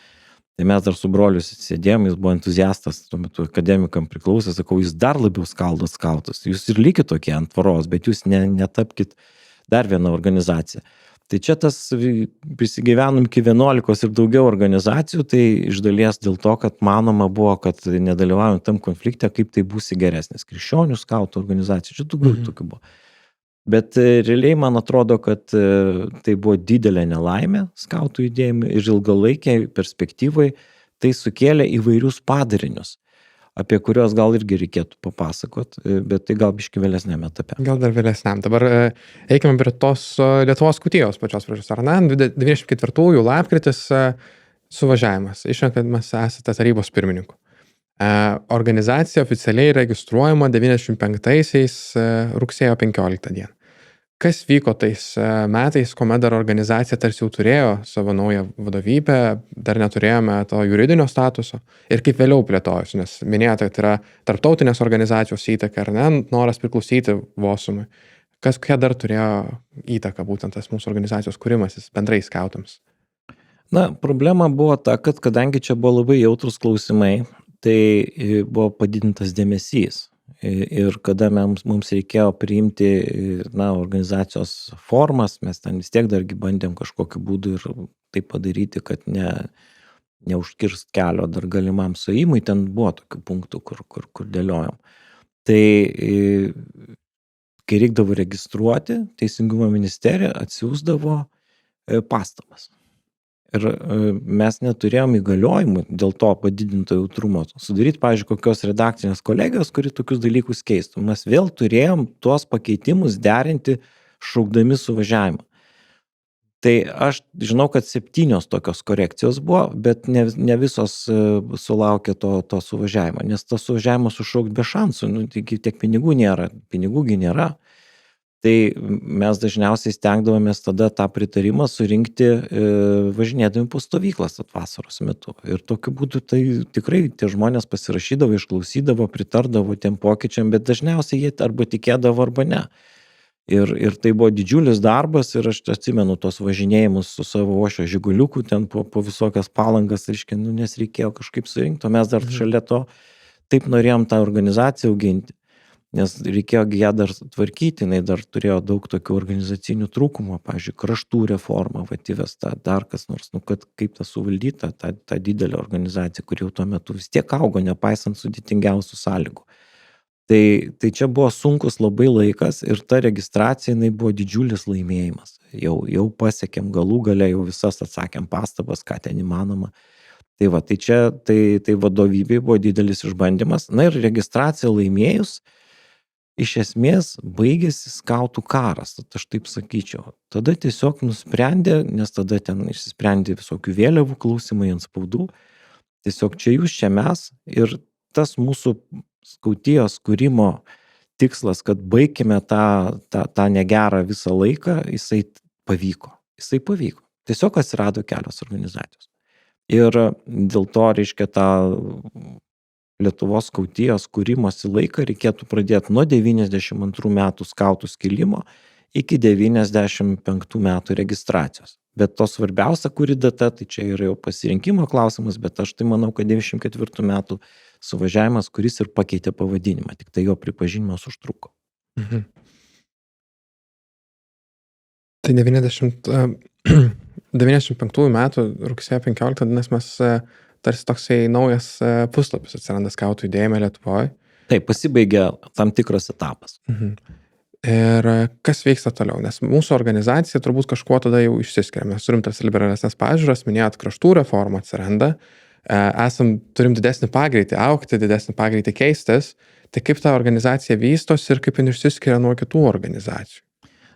Speaker 2: Tai mes dar su broliu sėdėjom, jis buvo entuziastas, tuo metu akademikam priklausė, sakau, jūs dar labiau skaldot skautus. Jūs ir likit tokie ant tvoros, bet jūs netapkit dar vieną organizaciją. Tai čia tas prisigyvenom iki 11 ir daugiau organizacijų, tai iš dalies dėl to, kad manoma buvo, kad nedalyvaujant tam konflikte, kaip tai būsi geresnis. Krikščionių skautų organizacijų, čia tokių buvo. Bet realiai man atrodo, kad tai buvo didelė nelaimė skautų judėjimai ir ilgalaikiai perspektyvai tai sukėlė įvairius padarinius. apie kuriuos gal irgi reikėtų papasakot, bet tai gal biškį vėlesnėme etape.
Speaker 1: Gal dar vėlesniam. Dabar eikime prie tos Lietuvos skutijos pačios pradžios. Ar ne? 94 lapkritis suvažiavimas. Išrenkamas esate tarybos pirmininku. Organizacija oficialiai registruojama 95-aisiais rugsėjo 15 dieną. Kas vyko tais metais, kuomet dar organizacija tarsi jau turėjo savo naują vadovybę, dar neturėjome to juridinio statuso ir kaip vėliau plėtojosi, nes minėjote, kad yra tarptautinės organizacijos įtaka, ar ne, noras priklausyti VOSUMui. Kokia dar turėjo įtaką būtent tas mūsų organizacijos kūrimasis bendrai skautams?
Speaker 2: Na, problema buvo ta, kad kadangi čia buvo labai jautrus klausimai, tai buvo padidintas dėmesys. Ir kada mums reikėjo priimti organizacijos formas, mes ten vis tiek dargi bandėm kažkokiu būdu ir tai padaryti, kad neužkirst kelio dar galimam suėjimui, ten buvo tokių punktų, kur dėliojom. Tai kai reikdavo registruoti, Teisingumo ministerija atsiųsdavo pastabas. Ir mes neturėjom įgaliojimų dėl to padidinto jautrumo sudaryti, pavyzdžiui, kokios redakcinės kolegijos, kuri tokius dalykus keistų. Mes vėl turėjom tuos pakeitimus derinti šaukdami suvažiavimą. Tai aš žinau, kad 7 tokios korekcijos buvo, bet ne visos sulaukė to suvažiavimo, nes to suvažiavimo sušaukt be šansų, tiek pinigų nėra. Tai mes dažniausiai stengdavomės tada tą pritarimą surinkti važinėdami po stovyklas vasaros metu. Ir tokiu būdu tai tikrai tie žmonės pasirašydavo, išklausydavo, pritardavo tiem pokyčiam, bet dažniausiai jie arba tikėdavo, arba ne. Ir tai buvo didžiulis darbas ir aš atsimenu tos važinėjimus su savo Ošio Žiguliuku ten po visokias palangas, reiškia, nes reikėjo kažkaip surinkti, o mes dar šalia to taip norėjom tą organizaciją auginti. Nes reikėjo ją dar tvarkyti, jinai dar turėjo daug tokių organizacinių trūkumų, pavyzdžiui, kraštų reforma, įvesta dar kas nors, kad kaip tą suvaldyta, tą didelę organizaciją, kuri jau tuo metu vis tiek augo, nepaisant sudėtingiausių sąlygų. Tai čia buvo sunkus labai laikas ir ta registracija, jinai buvo didžiulis laimėjimas. Jau pasiekėm galų gale, jau visas atsakėm pastabas, ką ten įmanoma. Tai čia, tai vadovybei buvo didelis išbandymas. Na ir registracija laimėjus, iš esmės baigėsi skautų karas, aš taip sakyčiau. Tada tiesiog nusprendė, nes tada ten išsisprendė visokių vėliavų klausimai ant spaudų, tiesiog čia jūs, čia mes ir tas mūsų skautijos kūrimo tikslas, kad baigime tą negerą visą laiką, jisai pavyko. Tiesiog atsirado kelios organizacijos. Ir dėl to, reiškia, tą Lietuvos skautijos kūrimosi laiką reikėtų pradėti nuo 92 metų skautų skilimo iki 95 metų registracijos. Bet to svarbiausia, kuri data, tai čia yra jau pasirinkimo klausimas, bet aš tai manau, kad 94 metų suvažiavimas, kuris ir pakeitė pavadinimą, tik tai jo pripažinimas užtruko.
Speaker 1: Mhm. Tai 95 metų rugsėjo 15 dienas mes tarsi toksai naujas puslapis atsiranda skautų judėjime Lietuvoje.
Speaker 2: Taip, pasibaigė tam tikras etapas.
Speaker 1: Mhm. Ir kas vyksta toliau? Nes mūsų organizacija turbūt kažkuo tada jau išsiskiria. Mes turim tas liberalesnės pažiūras, minėjot, kraštų reforma atsiranda, turim didesnį pagreitį augti, didesnį pagreitį keistis. Tai kaip ta organizacija vystos ir kaip jin išsiskiria nuo kitų organizacijų?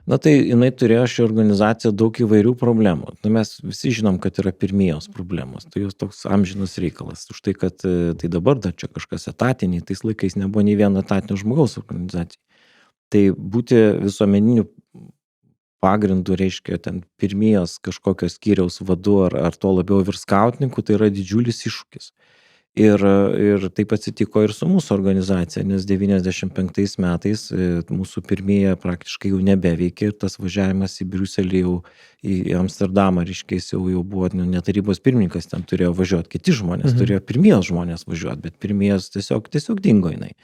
Speaker 2: Na tai jinai turėjo ši organizacija daug įvairių problemų. Mes visi žinom, kad yra pirmijos problemos. Tai jos toks amžinas reikalas. Už tai, kad tai dabar dar čia kažkas etatiniai, tais laikais nebuvo nei vieno etatinio žmogaus organizacijai. Tai būti visuomeniniu pagrindu, reiškia, ten pirmijos kažkokio skyriaus vadu ar to labiau virskautininku, tai yra didžiulis iššūkis. Ir taip atsitiko ir su mūsų organizacija, nes 95 metais mūsų pirmieji praktiškai jau nebeveikė ir tas važiavimas į Briuselį jau į Amsterdamą, reiškia, jau buvo ne tarybos pirmininkas, ten turėjo važiuoti kiti žmonės, turėjo pirmijos žmonės važiuoti, bet pirmijos tiesiog dingo jinai.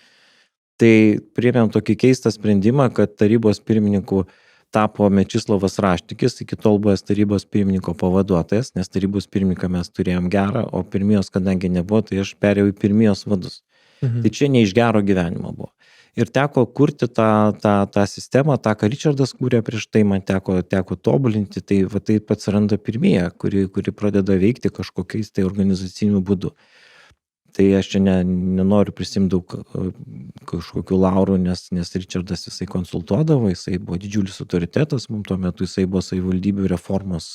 Speaker 2: Tai priėmėm tokį keistą sprendimą, kad tarybos pirmininku tapo Mečislovas Raštikis, iki tol buvęs tarybos pirmininko pavaduotojas, nes tarybos pirmininką mes turėjom gerą, o pirmijos, kadangi nebuvo, tai aš perėjau į pirmijos vadus. Tai čia ne iš gero gyvenimo buvo. Ir teko kurti tą sistemą, tą, ką Ričardas kūrė prieš tai, man teko tobulinti, tai va taip atsiranda pirmieji, kuri pradeda veikti kažkokiais tai organizaciniu būdu. Tai aš čia nenoriu prisimti daug kažkokių laurų, nes Richardas jisai konsultuodavo, jisai buvo didžiulis autoritetas, mums tuo metu jisai buvo savivaldybių reformos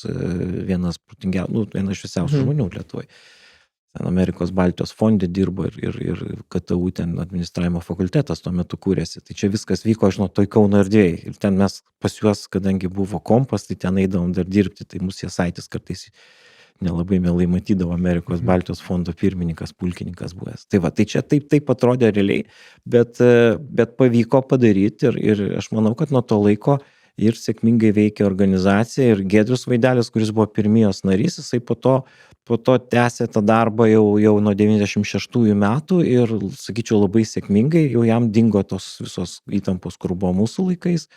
Speaker 2: vienas iš visiausių žmonių Lietuvoje. Ten Amerikos Baltijos fonde dirbo ir KTU ten administravimo fakultetas tuo metu kūrėsi. Tai čia viskas vyko, žinot, toj Kauno erdvėje. Ir ten mes pas juos, kadangi buvo kompas, tai ten eidavom dar dirbti, tai mūsų Jasaitis kartais nelabai mielai matydavo Amerikos Baltijos fondo pirmininkas, pulkininkas buvęs. Tai va, tai čia taip atrodė realiai, bet pavyko padaryti ir aš manau, kad nuo to laiko ir sėkmingai veikia organizacija ir Giedrius Vaidelis, kuris buvo pirmijos narys, jisai po to tęsė tą darbą jau nuo 96 metų ir, sakyčiau, labai sėkmingai, jau jam dingo tos visos įtampos, kur buvo mūsų laikais.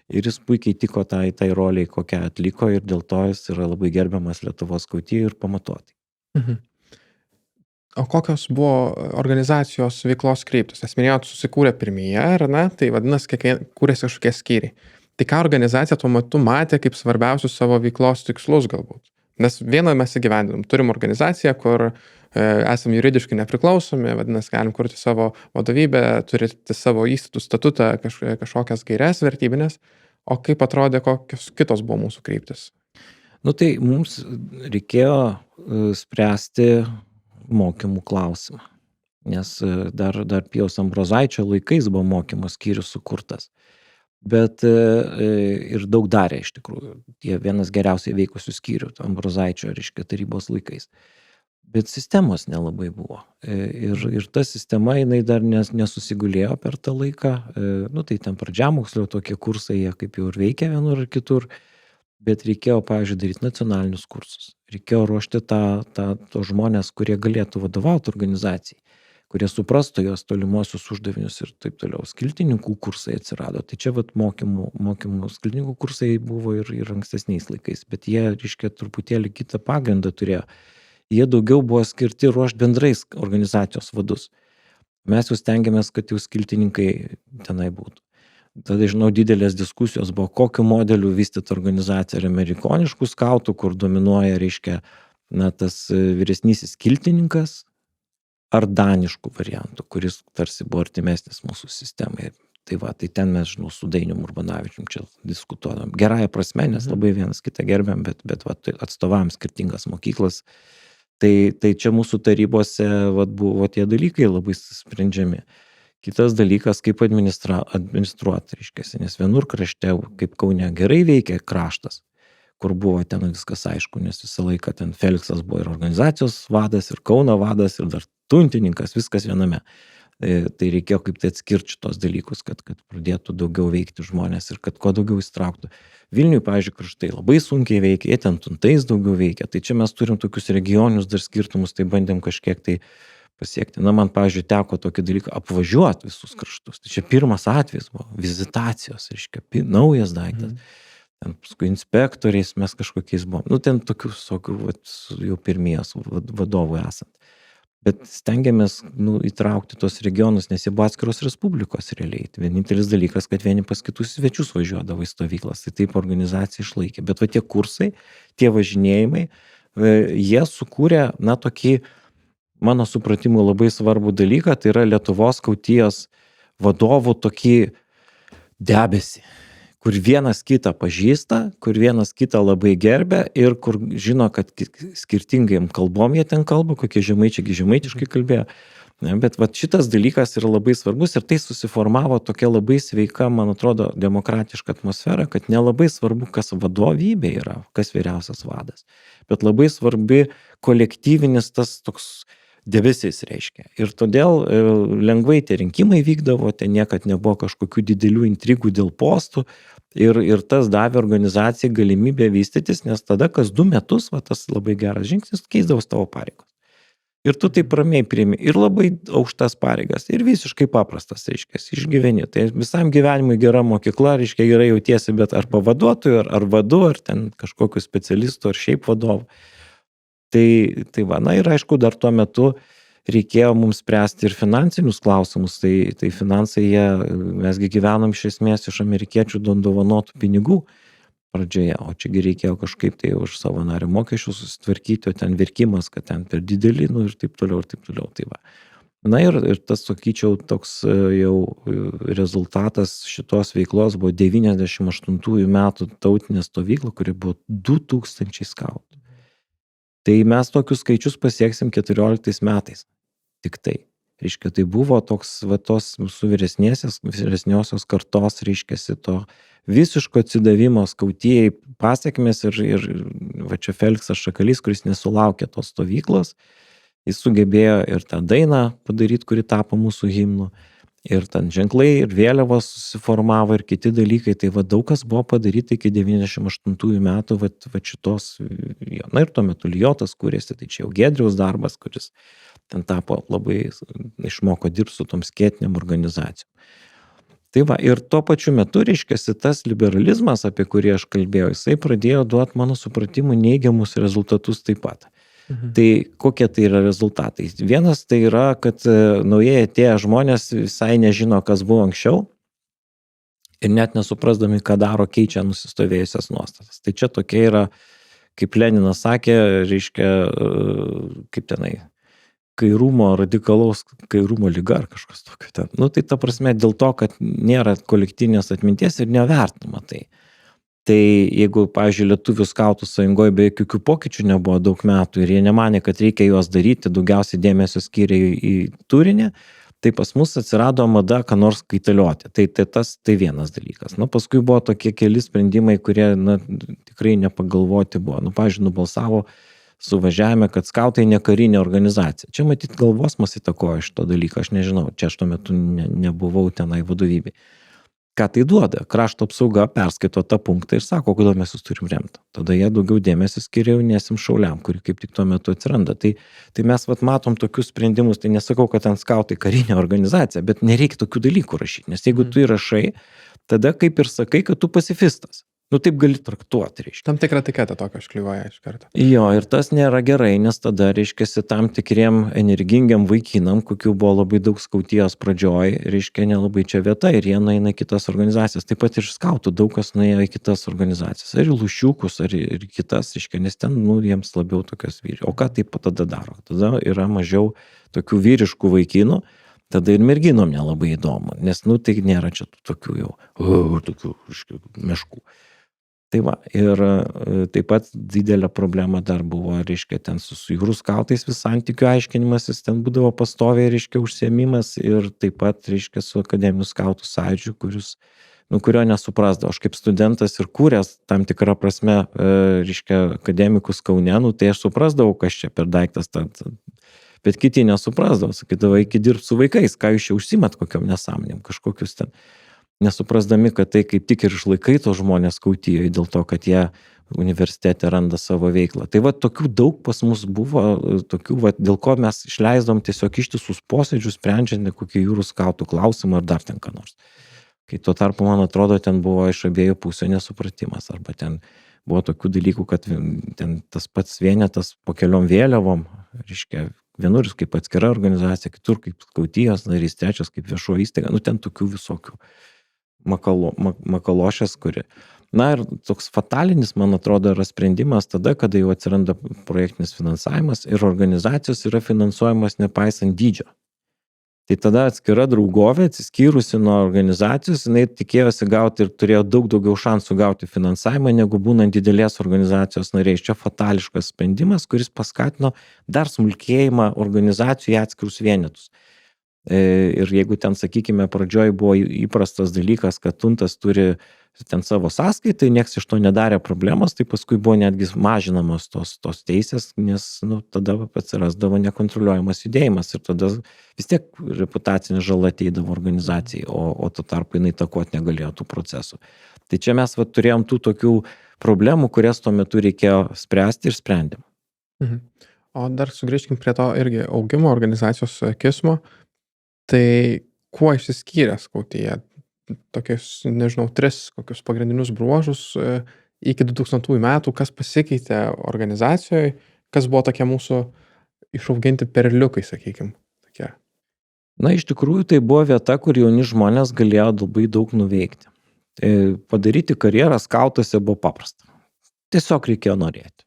Speaker 2: Ir jis puikiai tiko tai roliai, kokią atliko ir dėl to jis yra labai gerbiamas Lietuvos skautijų ir pamatuotai.
Speaker 1: O kokios buvo organizacijos veiklos kryptis? Nes minėjot, susikūrė pirmieji, ar ne? Tai vadinasi, kūrėsi kažkokie skyriai. Tai ką organizacija tuo metu matė kaip svarbiausius savo veiklos tikslus galbūt? Nes vieną mes įgyvendinom. Turim organizaciją, kur esam juridiškai nepriklausomi, vadinasi, galim kurti savo vadovybę, turėti savo įstatų statutą, kažkokias gaires vertybinės. O kaip atrodė, kokios kitos buvo mūsų kryptis?
Speaker 2: Tai mums reikėjo spręsti mokymų klausimą, nes dar Pijaus Ambrozaičio laikais buvo mokymo skyrius sukurtas, bet ir daug darė iš tikrųjų, tie vienas geriausiai veikusių skyrių, Ambrozaičio, reiškia, tarybos laikais. Bet sistemos nelabai buvo. Ir ta sistema, jinai dar nesusigulėjo per tą laiką. Tai ten pradžiamokslio tokie kursai, jie kaip jau ir veikia vienur ar kitur. Bet reikėjo, pavyzdžiui, daryti nacionalinius kursus. Reikėjo ruošti tos žmonės, kurie galėtų vadovauti organizacijai, kurie suprastų jos tolimuosius uždavinius ir taip toliau. Skiltininkų kursai atsirado. Tai čia mokymų skiltininkų kursai buvo ir ankstesniais laikais. Bet jie, reiškia, truputėlį kitą pagrindą turėjo. Jie daugiau buvo skirti ruošti bendrais organizacijos vadus. Mes jau stengiamės, kad jau skiltininkai tenai būtų. Tada, žinau, didelės diskusijos buvo, kokiu modeliu vystyti organizaciją. Ar amerikoniškų skautų, kur dominuoja, reiškia, tas vyresnysis skiltininkas, ar daniškų variantų, kuris tarsi buvo artimesnis mūsų sistemai. Tai ten mes, žinau, su Dainium Urbanavičium čia diskutuodam. Gerąją prasme, nes labai vienas kitą gerbiam, bet atstovavom skirtingas mokyklas. Tai čia mūsų tarybose buvo tie dalykai labai sprendžiami. Kitas dalykas, kaip administruoti, reiškia, nes vienur krašte, kaip Kaune, gerai veikia kraštas, kur buvo ten viskas aišku, nes visą laiką ten Feliksas buvo ir organizacijos vadas, ir Kauno vadas, ir dar tuntininkas, viskas viename. Tai reikėjo kaip tai atskirti šitos dalykus, kad pradėtų daugiau veikti žmonės ir kad kuo daugiau įstrauktų. Vilniui, pavyzdžiui, kraštai labai sunkiai veikia, jie ten tuntais daugiau veikia. Tai čia mes turim tokius regioninius dar skirtumus, tai bandėm kažkiek tai pasiekti. Man, pavyzdžiui, teko tokį dalyką apvažiuoti visus kraštus. Tai čia pirmas atvejis buvo, vizitacijos, reiškia, naujas daiktas. Ten paskui inspektoriais mes kažkokiais buvom. Ten tokių jau pirmijos vadovų esant. Bet stengiamės įtraukti tos regionus, nes jie buvo atskiros respublikos realiai. Vienintelis dalykas, kad vieni pas kitus svečius važiuodavo į stovyklas, tai taip organizacija išlaikė. Bet tie kursai, tie važinėjimai, jie sukūrė, tokį, mano supratimu, labai svarbų dalyką, tai yra Lietuvos skautijos vadovų tokį debesį, kur vienas kitą pažįsta, kur vienas kitą labai gerbia ir kur žino, kad skirtingiem kalbom jie ten kalba, kokie žemaitiškai kalbėjo. Bet šitas dalykas yra labai svarbus ir tai susiformavo tokia labai sveika, man atrodo, demokratiška atmosfera, kad nelabai svarbu, kas vadovybė yra, kas vyriausias vadas, bet labai svarbi kolektyvinis tas toks debesis reiškia. Ir todėl lengvai tie rinkimai vykdavo, ten niekad nebuvo kažkokių didelių intrigų dėl postų ir tas davė organizacijai galimybę vystytis, nes tada kas 2 metus, tas labai geras žingsnis, keisdavos tavo pareigos. Ir tu taip ramiai priimi ir labai aukštas pareigas ir visiškai paprastas, reiškia, išgyveni. Tai visam gyvenimui gera mokykla, reiškia, gerai jautiesi, bet ar pavaduotojų, ar vadu, ar ten kažkokiu specialistu, ar šiaip vadovu. Tai ir aišku, dar tuo metu reikėjo mums spręsti ir finansinius klausimus, tai finansai, mesgi gyvenam iš esmės iš amerikiečių dovanotų pinigų, pradžioje, o čiagi reikėjo kažkaip tai už savo nario mokesčius susitvarkyti, o ten verkimas, kad ten per didelį, nu ir taip toliau, ir taip toliau. Tai va. Na ir tas, sakyčiau, toks jau rezultatas šitos veiklos buvo 98 metų tautinė stovykla, kuri buvo 2000 skautų. Tai mes tokius skaičius pasieksim 14 metais. Tik tai. Reiškia, tai buvo toks, va, tos mūsų vyresniosios kartos, reiškiasi, to visiško atsidavimo skautijai pasiekmes ir va čia Feliksas Šakalys, kuris nesulaukė tos stovyklos, jis sugebėjo ir tą dainą padaryti, kuri tapo mūsų himnu, ir ten ženklai, ir vėliavos susiformavo, ir kiti dalykai, tai va daug kas buvo padaryti iki 98 metų, va šitos, na ir tuo metu Lijotas kūrėsi, tai čia jau Giedriaus darbas, kuris ten tapo labai, išmoko dirbti su tom skėtiniam organizacijom. Tai va, ir tuo pačiu metu, reiškiasi, tas liberalizmas, apie kurį aš kalbėjau, jisai pradėjo duoti, mano supratimu, neigiamus rezultatus taip pat. Tai kokie tai yra rezultatai? Vienas tai yra, kad naujai atėję žmonės visai nežino, kas buvo anksčiau ir net nesuprasdami, ką daro, keičia nusistovėjusias nuostatas. Tai čia tokia yra, kaip Leninas sakė, reiškia, kaip tenai, radikalaus kairumo lyga ar kažkas tokio ten. Nu, tai ta prasme dėl to, kad nėra kolektyvinės atminties ir nevertinama tai. Tai jeigu, pavyzdžiui, Lietuvių skautų sąjungoje be jokių pokyčių nebuvo daug metų ir jie nemanė, kad reikia juos daryti, daugiausiai dėmesio skyrė į turinį, tai pas mus atsirado mada, ką nors kaitalioti. Tai vienas dalykas. Nu, paskui buvo tokie keli sprendimai, kurie, na, tikrai nepagalvoti buvo. Nu, pavyzdžiui, nubalsavo suvažiavime, kad skautai ne karinė organizacija. Čia matyt galvosmas įtakojo šito dalyką, aš nežinau, čia aš tuo metu nebuvau tenai vadovybėj. Ką tai duoda? Krašto apsauga perskaito tą punktą ir sako, kodėl mes jūs turim remti. Tada jie daugiau dėmesio skiria jauniesiem šauliam, kuri kaip tik tuo metu atsiranda. Tai mes vat matom tokius sprendimus, tai nesakau, kad ten skautai karinė organizacija, bet nereikia tokių dalykų rašyti, nes jeigu tu įrašai, tada kaip ir sakai, kad tu pacifistas. Nu taip gali traktuoti, reiškia.
Speaker 1: Tam tikrą etiketą tokio užklijuoja iš karto.
Speaker 2: Jo, ir tas nėra gerai, nes tada, reiškiasi, tam tikriem energingiam vaikinam, kokių buvo labai daug skautijos pradžioj, reiškia, nelabai čia vieta ir jie nueina į kitas organizacijas. Taip pat ir skautų daug kas nuėjo į kitas organizacijas, ar į Lušiukus, ar į kitas, reiškia, nes ten, nu, jiems labiau tokios vyriškos. O ką taip tada daro? Tada yra mažiau tokių vyriškų vaikinų, tada ir merginom nelabai įdomu, nes, nu, tai nėra čia tokių jau, tokių meškų. Tai va, ir taip pat didelė problema dar buvo, reiškia, ten su jūrų skautais vis santykių aiškinimasis, ten būdavo pastoviai, reiškia, užsiėmimas ir taip pat, reiškia, su akademiniu skautų sąjūdžiu, kurio nesuprasdavo. Aš kaip studentas ir kūręs tam tikrą prasme, reiškia, akademikus Kaune, nu, tai aš suprasdavau, kas čia per daiktas, bet kiti nesuprasdavo, sakydavo, iki dirbti su vaikais, ką jūs čia užsimat kokiom nesąmonėm, kažkokius ten. Nesuprasdami, kad tai kaip tik ir išlaikai to žmonės skautijoje dėl to, kad jie universitete randa savo veiklą. Tai va tokių daug pas mus buvo, tokių va, dėl ko mes išleisdom tiesiog ištisus posėdžius, sprendžiant kokį jūrų skautų klausimą ar dar ten ką nors. Kai tuo tarpu, man atrodo, ten buvo iš abiejų pusių nesupratimas, arba ten buvo tokių dalykų, kad ten tas pats vienetas po keliom vėliavom, reiškia, vienur kaip atskira organizacija, kitur kaip skautijos narys, trečias kaip viešoji įstaiga, nu ten tokių visokių makalošės, kuri. Na ir toks fatalinis, man atrodo, yra sprendimas tada, kada jau atsiranda projektinis finansavimas ir organizacijos yra finansuojamas nepaisant dydžio. Tai tada atskira draugovė, atsiskyrusi nuo organizacijos, jinai tikėjosi gauti ir turėjo daug daugiau šansų gauti finansavimą, negu būnant didelės organizacijos nariais. Čia fatališkas sprendimas, kuris paskatino dar smulkėjimą organizacijų į atskirus vienetus. Ir jeigu ten, sakykime, pradžioj buvo įprastas dalykas, kad tuntas turi ten savo sąskaitai, nieks iš to nedarė problemos, tai paskui buvo netgi mažinamos tos teisės, nes, nu, tada atsirasdavo nekontroliuojamas judėjimas ir tada vis tiek reputacinė žala ateidavo organizacijai, o tuo tarpu jinai įtakoti negalėjo tų procesų. Tai čia mes va, turėjom tų tokių problemų, kurias tuo metu reikėjo spręsti ir sprendėm.
Speaker 1: O dar sugrįžkim prie to irgi augimo organizacijos kismo. Tai kuo išsiskyrė skautija? Tokius, nežinau, 3 kokius pagrindinius bruožus iki 2000 metų, kas pasikeitė organizacijoje, kas buvo tokie mūsų išauginti perliukai, sakykim.
Speaker 2: Na, iš tikrųjų, tai buvo vieta, kur jauni žmonės galėjo labai daug nuveikti. Padaryti karjerą skautuose buvo paprasta. Tiesiog reikėjo norėti.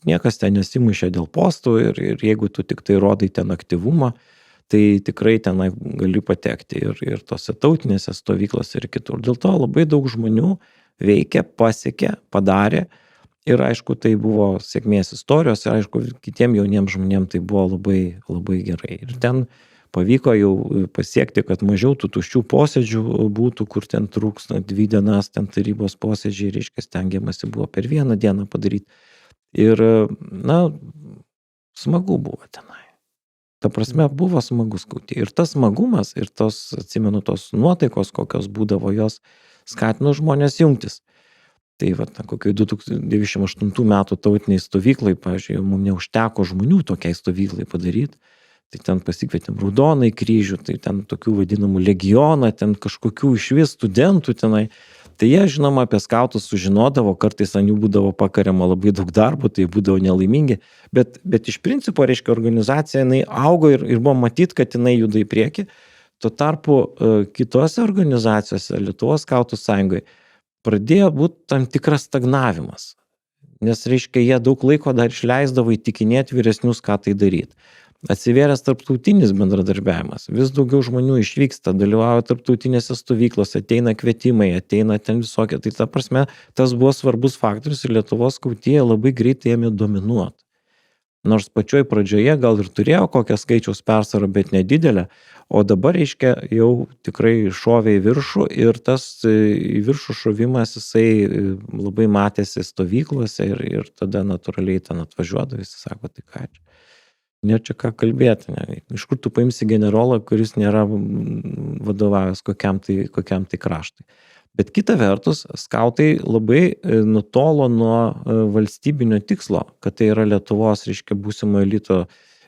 Speaker 2: Niekas ten nesimušė dėl postų ir jeigu tu tik tai rodai ten aktyvumą, tai tikrai tenai gali patekti ir tose tautinėse stovyklose ir kitur. Dėl to labai daug žmonių veikė, pasiekė, padarė ir aišku, tai buvo sėkmės istorijos ir aišku, kitiem jauniems žmonėms tai buvo labai, labai gerai. Ir ten pavyko jau pasiekti, kad mažiau tų tuščių posėdžių būtų, kur ten trūks 2 dienas, ten tarybos posėdžiai, reiškia, stengiamasi buvo per 1 dieną padaryti. Ir, smagu buvo tenai. Ta prasme, buvo smagu skauti. Ir tas smagumas, ir tos, atsimenu, tos nuotaikos, kokios būdavo, jos skatino žmonės jungtis. Tai kokioj 2098 metų tautiniai stovyklai, pavyzdžiui, mums neužteko žmonių tokiai stovyklai padaryti. Tai ten pasikvietėm Raudonąjį kryžių, tai ten tokių vadinamų legioną, ten kažkokių išvis studentų tenai. Tai jie, žinoma, apie skautus sužinodavo, kartais ant jų būdavo pakariama labai daug darbo, tai būdavo nelaimingi. Bet iš principo, reiškia, organizacija, jinai augo ir buvo matyti, kad jinai juda į priekį. Tuo tarpu kitose organizacijose, Lietuvos skautų sąjungoje, pradėjo būti tam tikras stagnavimas. Nes, reiškia, jie daug laiko dar išleisdavo įtikinėti vyresnius, ką tai daryti. Atsivėręs tarptautinis bendradarbiavimas. Vis daugiau žmonių išvyksta, dalyvauja tarptautinėse stovyklose, ateina kvietimai, ateina ten visokie. Tai ta prasme, tas buvo svarbus faktorius ir Lietuvos skautija labai greitai ėmė dominuoti. Nors pačioj pradžioje gal ir turėjo kokią skaičiaus persvarą, bet nedidelę, o dabar, reiškia, jau tikrai šovė į viršų ir tas į viršų šovimas jisai labai matėsi stovyklose ir tada natūraliai ten atvažiuodavo, visi sako, tai ką čia. Nėra čia ką kalbėti. Ne? Iš kur tu paimsi generolą, kuris nėra vadovavęs kokiam tai kraštui. Bet kita vertus, skautai labai nutolo nuo valstybinio tikslo, kad tai yra Lietuvos, reiškia, būsimo elito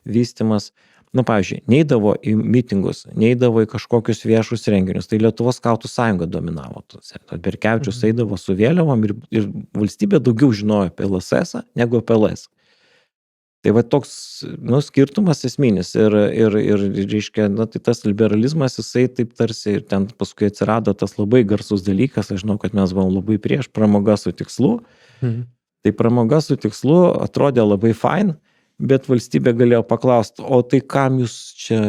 Speaker 2: vystymas. Pavyzdžiui, neidavo į mitingus, neidavo į kažkokius viešus renginius. Tai Lietuvos skautų sąjunga dominavo. Berkevičius eidavo su vėliavom ir valstybė daugiau žinojo apie LSS negu apie LS. Tai toks, skirtumas esminis ir reiškia, tai tas liberalizmas, jisai taip tarsi ir ten paskui atsirado tas labai garsus dalykas, aš žinau, kad mes buvom labai prieš pramoga su tikslu. Tai pramoga su tikslu atrodė labai fain, bet valstybė galėjo paklausti, o tai kam jūs čia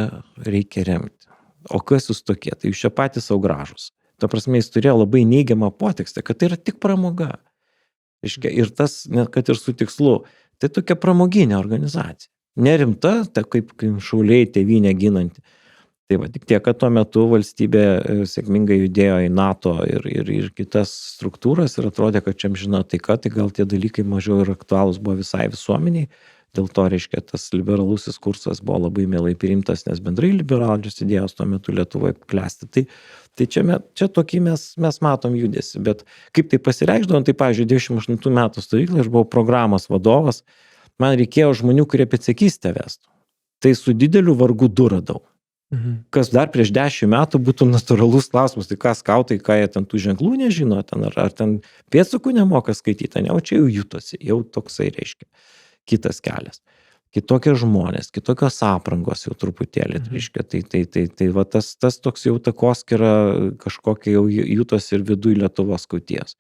Speaker 2: reikia remti? O kas jūs tokie? Tai jūs čia patys savo gražus. Ta prasme, jis turėjo labai neigiamą potekstę, kad tai yra tik pramoga. Reiškia, ir tas, kad ir su tikslu, tai tokia pramoginė organizacija. Nerimta, tai kaip šauliai tėvynę ginanti. Tai tik tiek, kad tuo metu valstybė sėkmingai judėjo į NATO ir kitas struktūras ir atrodė, kad čia amžina taika, tai gal tie dalykai mažiau ir aktualūs buvo visai visuomeniai. Dėl to, reiškia, tas liberalusis kursas buvo labai mielai priimtas, nes bendrai liberalios idėjos tuo metu Lietuvoje klesti. Tai čia tokį mes matom judesi, bet kaip tai pasireikšdavo, tai pavyzdžiui, 28 metų stovyklai aš buvau programos vadovas, man reikėjo žmonių, kurie pėdsekystę vestų. Tai su dideliu vargu radau. Kas dar prieš 10 metų būtų natūralus klausimas, tai ką skautai, ką jie ten tų ženklų nežino, ar ten pėdsakų nemoka skaityti, o čia jau jutosi, jau toksai reiškia. Kitas kelias. Kitokie žmonės, kitokios aprangos jau truputėlį, reiškia, tai tas toks jau takoskyra kažkokia jau jutos ir viduj Lietuvos skautijos.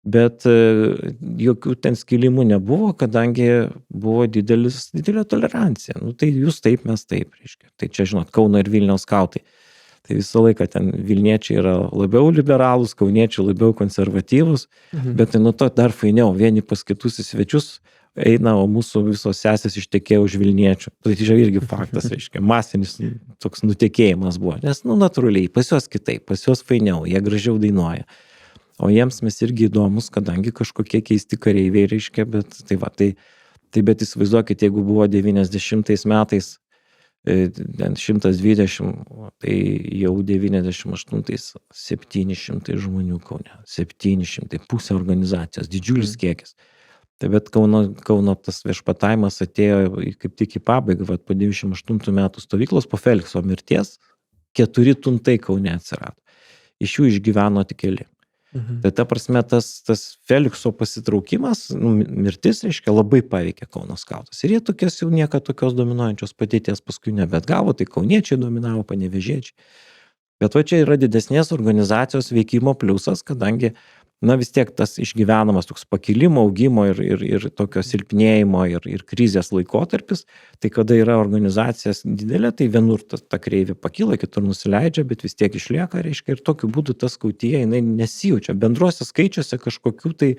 Speaker 2: Bet jokių ten skilimų nebuvo, kadangi buvo didelė tolerancija. Tai jūs taip, mes taip, reiškia. Tai čia, žinot, Kauno ir Vilniaus skautai. Tai visą laiką ten Vilniečiai yra labiau liberalūs, Kauniečiai labiau konservatyvūs, bet tai nuo to dar fainiau, vieni pas kitus į svečius eina, o mūsų visos sesės ištekėjo už Vilniečių. Tai čia irgi faktas, reiškia, masinis toks nutekėjimas buvo. Nes, natūraliai, pas juos kitaip, pas juos fainiau, jie gražiau dainuoja. O jiems mes irgi įdomus, kadangi kažkokie keisti kareiviai, reiškia, bet bet įsivaizduokit, jeigu buvo 90 metais 120, tai jau 98 700 žmonių Kaune. 700, pusė organizacijos, didžiulis kiekis. Tai bet Kauno tas viešpatavimas atėjo kaip tik į pabaigą, po 98 metų stovyklos, po Felikso mirties, 4 tuntai Kaune atsirado. Iš jų išgyveno tik keli. Tai ta prasme, tas Felikso pasitraukimas, mirtis, reiškia, labai paveikė Kauno skautus. Ir jie tokios jau niekad tokios dominuojančios padėties paskui nebetgavo, tai kauniečiai dominavo, panevėžiečiai. Bet va čia yra didesnės organizacijos veikimo pliusas, kadangi, vis tiek tas išgyvenamas toks pakilimo, augimo ir tokio silpnėjimo ir krizės laikotarpis, tai kada yra organizacijas didelė, tai vienur ta kreivė pakyla, kitur nusileidžia, bet vis tiek išlieka, reiškia, ir tokiu būdu ta skautija, jinai nesijaučia. Bendruose skaičiuose kažkokių tai,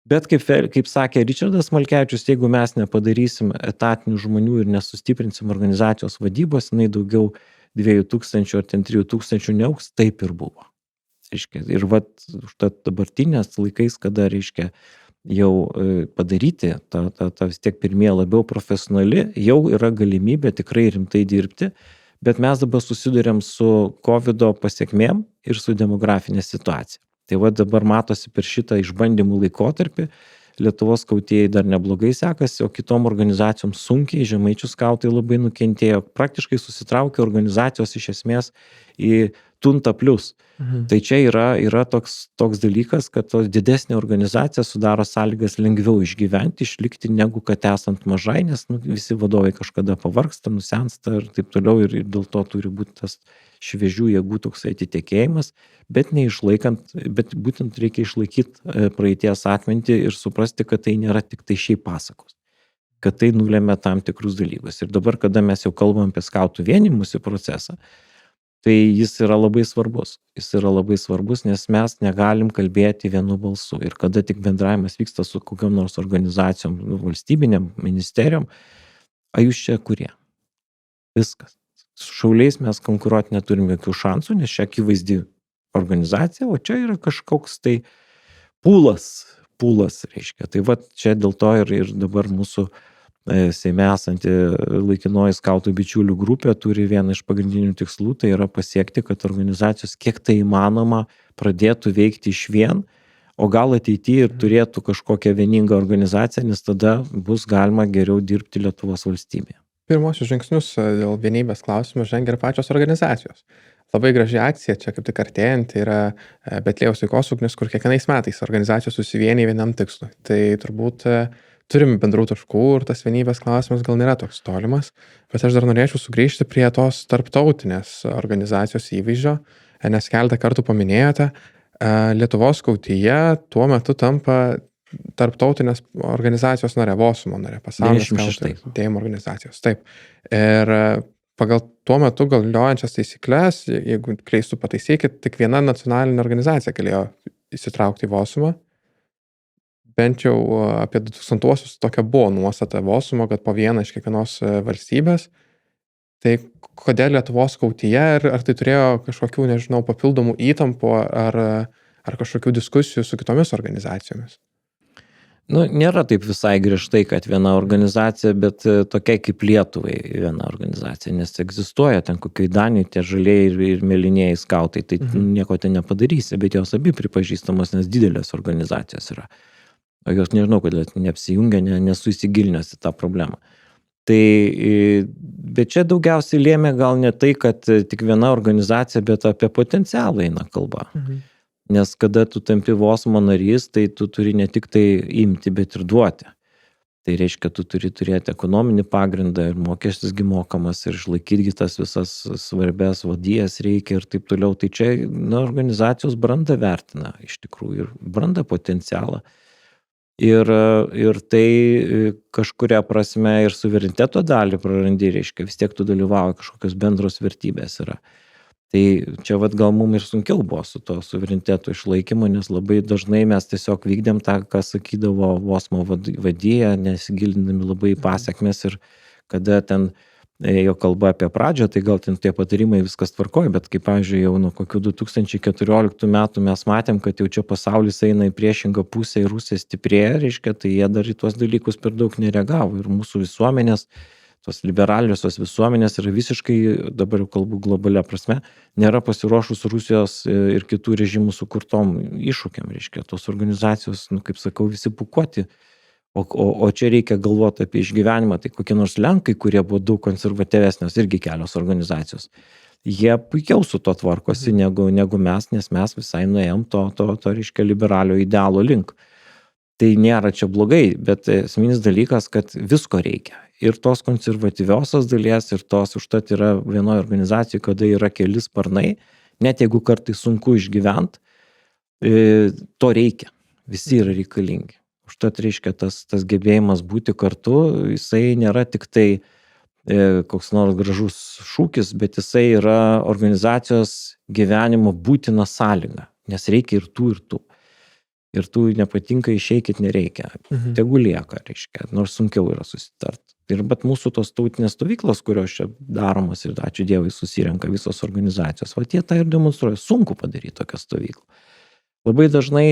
Speaker 2: bet kaip sakė Ričardas Malkevičius, jeigu mes nepadarysim etatinių žmonių ir nesustiprinsim organizacijos vadybos, jinai daugiau 2000 ar 3000 neaugs, taip ir buvo. Reiškia, ir užtat dabartinės laikais, kada, reiškia, jau padaryti, ta vis tiek pirmieji labiau profesionali, jau yra galimybė tikrai rimtai dirbti, bet mes dabar susidurėm su COVID pasiekmėm ir su demografinė situacija. Tai dabar matosi per šitą išbandymų laikotarpį, Lietuvos skautėjai dar neblogai sekasi, o kitom organizacijom sunkiai, Žemaičių skautai labai nukentėjo, praktiškai susitraukė organizacijos iš esmės į tunta plius. Tai čia yra toks dalykas, kad didesnė organizacija sudaro sąlygas lengviau išgyventi, išlikti, negu kad esant mažai, nes visi vadovai kažkada pavargsta, nusensta ir taip toliau, ir dėl to turi būti tas šviežių jėgų toksai atitekėjimas, bet būtent reikia išlaikyti praeities atmintį ir suprasti, kad tai nėra tik tai šiaip pasakos, kad tai nulėmė tam tikrus dalykus. Ir dabar, kada mes jau kalbam apie skautų vienimusi procesą, tai jis yra labai svarbus. Jis yra labai svarbus, nes mes negalim kalbėti vienu balsu. Ir kada tik bendravimas vyksta su kokiam nors organizacijom, valstybinėm, ministerijom, a jūs čia kurie? Viskas. Su šauliais mes konkuruoti neturim jokių šansų, nes čia akivaizdi organizacija, o čia yra kažkoks tai pūlas, reiškia. Tai čia dėl to ir dabar mūsų Seime esanti laikinoji skautų bičiulių grupė turi vieną iš pagrindinių tikslų, tai yra pasiekti, kad organizacijos kiek tai įmanoma pradėtų veikti išvien, o gal ateityje ir turėtų kažkokią vieningą organizaciją, nes tada bus galima geriau dirbti Lietuvos valstybėje.
Speaker 1: Pirmosius žingsnius dėl vienybės klausimų žengia ir pačios organizacijos. Labai graži akcija, čia kaip tik artėjant, yra Betliejaus taikos ugnis, kur kiekvienais metais organizacijos susivienyja vienam tikslui. Tai turbūt turim bendrų taškų ir tas vienybės klausimas gal nėra toks tolimas, bet aš dar norėčiau sugrįžti prie tos tarptautinės organizacijos įvaizdžio, nes keletą kartų paminėjote, Lietuvos skautija tuo metu tampa tarptautinės organizacijos narė, VOSUMO narė, pasaulio skautų judėjimo organizacijos. Taip. Ir pagal tuo metu galiojančias taisyklės, jeigu kleistų pataisykit, tik viena nacionalinė organizacija galėjo įsitraukti į VOSUMą. Bent jau apie 2000-uosius tokia buvo nuostata VOSUMO, kad po vieną iš kiekvienos valstybės. Tai kodėl Lietuvos skautija ir ar tai turėjo kažkokių, nežinau, papildomų įtampų ar kažkokių diskusijų su kitomis organizacijomis?
Speaker 2: Nėra taip visai griežtai, kad viena organizacija, bet tokia kaip Lietuvai viena organizacija, nes egzistuoja ten kokiai Danijai tie žalieji ir mėlynieji skautai, tai nieko ten nepadarysi, bet jos abi pripažįstamos, nes didelės organizacijos yra. O jos nežinau, kodėl neapsijungia, nesu įsigilinęs į tą problemą. Bet čia daugiausiai lėmė gal ne tai, kad tik viena organizacija, bet apie potencialą eina kalba. Nes kada tu tampi VOSUMO narys, tai tu turi ne tik tai imti, bet ir duoti. Tai reiškia, tu turi turėti ekonominį pagrindą ir mokestis mokamas ir išlaikyti tas visas svarbės vadijas reikia ir taip toliau. Tai čia organizacijos brandą vertina iš tikrųjų ir brandą potencialą. Ir tai kažkuria prasme ir suvereniteto dalį prarandi, reiškia, vis tiek tu dalyvauji, kažkokios bendros vertybės yra. Tai čia gal mums ir sunkiau buvo su to suvereniteto išlaikymu, nes labai dažnai mes tiesiog vykdėm tą, ką sakydavo VOSUMO vadėja, nesigilindami labai į pasekmes ir kada ten jo kalba apie pradžią, tai gal ten tie patarimai viskas tvarkoja, bet kaip, pavyzdžiui, jau nuo kokių 2014 metų mes matėm, kad jau čia pasaulis eina į priešingą pusę ir Rusija stiprėja, reiškia, tai jie dar į tuos dalykus per daug nereagavo ir mūsų visuomenės, tos liberaliosios visuomenės yra visiškai, dabar jau kalbu globalia prasme, nėra pasiruošus Rusijos ir kitų režimų sukurtom iššūkiam, reiškia, tos organizacijos, kaip sakau, visi pūkuoti. O čia reikia galvoti apie išgyvenimą, tai kokie nors Lenkai, kurie buvo daug konservatyvesnės, irgi kelios organizacijos. Jie puikiau su to tvarkosi negu mes, nes mes visai nuėjom to reiškia liberalio idealo link. Tai nėra čia blogai, bet esminis dalykas, kad visko reikia. Ir tos konservatyviosios dalies, ir tos užtat yra vienoje organizacijoje, kada yra keli sparnai, net jeigu kartais sunku išgyvent, to reikia. Visi yra reikalingi. Užtat reiškia tas gebėjimas būti kartu, jisai nėra tik tai koks nors gražus šūkis, bet jisai yra organizacijos gyvenimo būtina sąlyga, nes reikia ir tų. Ir tų nepatinka, išeikit, nereikia. Tegu lieka, reiškia, nors sunkiau yra susitart. Ir bet mūsų tos tautinės stovyklos, kurios čia daromos ir ačiū Dievui susirenka visos organizacijos, va tie tą ir demonstruoja, sunku padaryti tokią stovyklą. Labai dažnai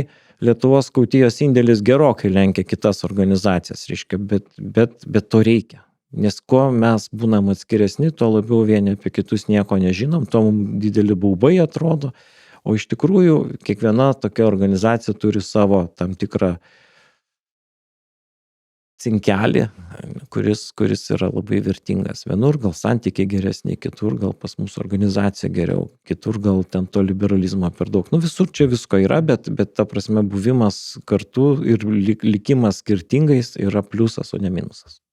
Speaker 2: Lietuvos skautijos indėlis gerokai lenkia kitas organizacijas, reiškia, bet to reikia. Nes kuo mes būnam atskiresni, tuo labiau vieni apie kitus nieko nežinom, tuo mums dideli baubai atrodo, o iš tikrųjų kiekviena tokia organizacija turi savo tam tikrą cinkelį, kuris yra labai vertingas. Vienur gal santykiai geresni, kitur gal pas mūsų organizacija geriau, kitur gal ten to liberalizmo per daug. Visur čia visko yra, bet ta prasme buvimas kartu ir likimas skirtingais yra pliusas, o ne minusas.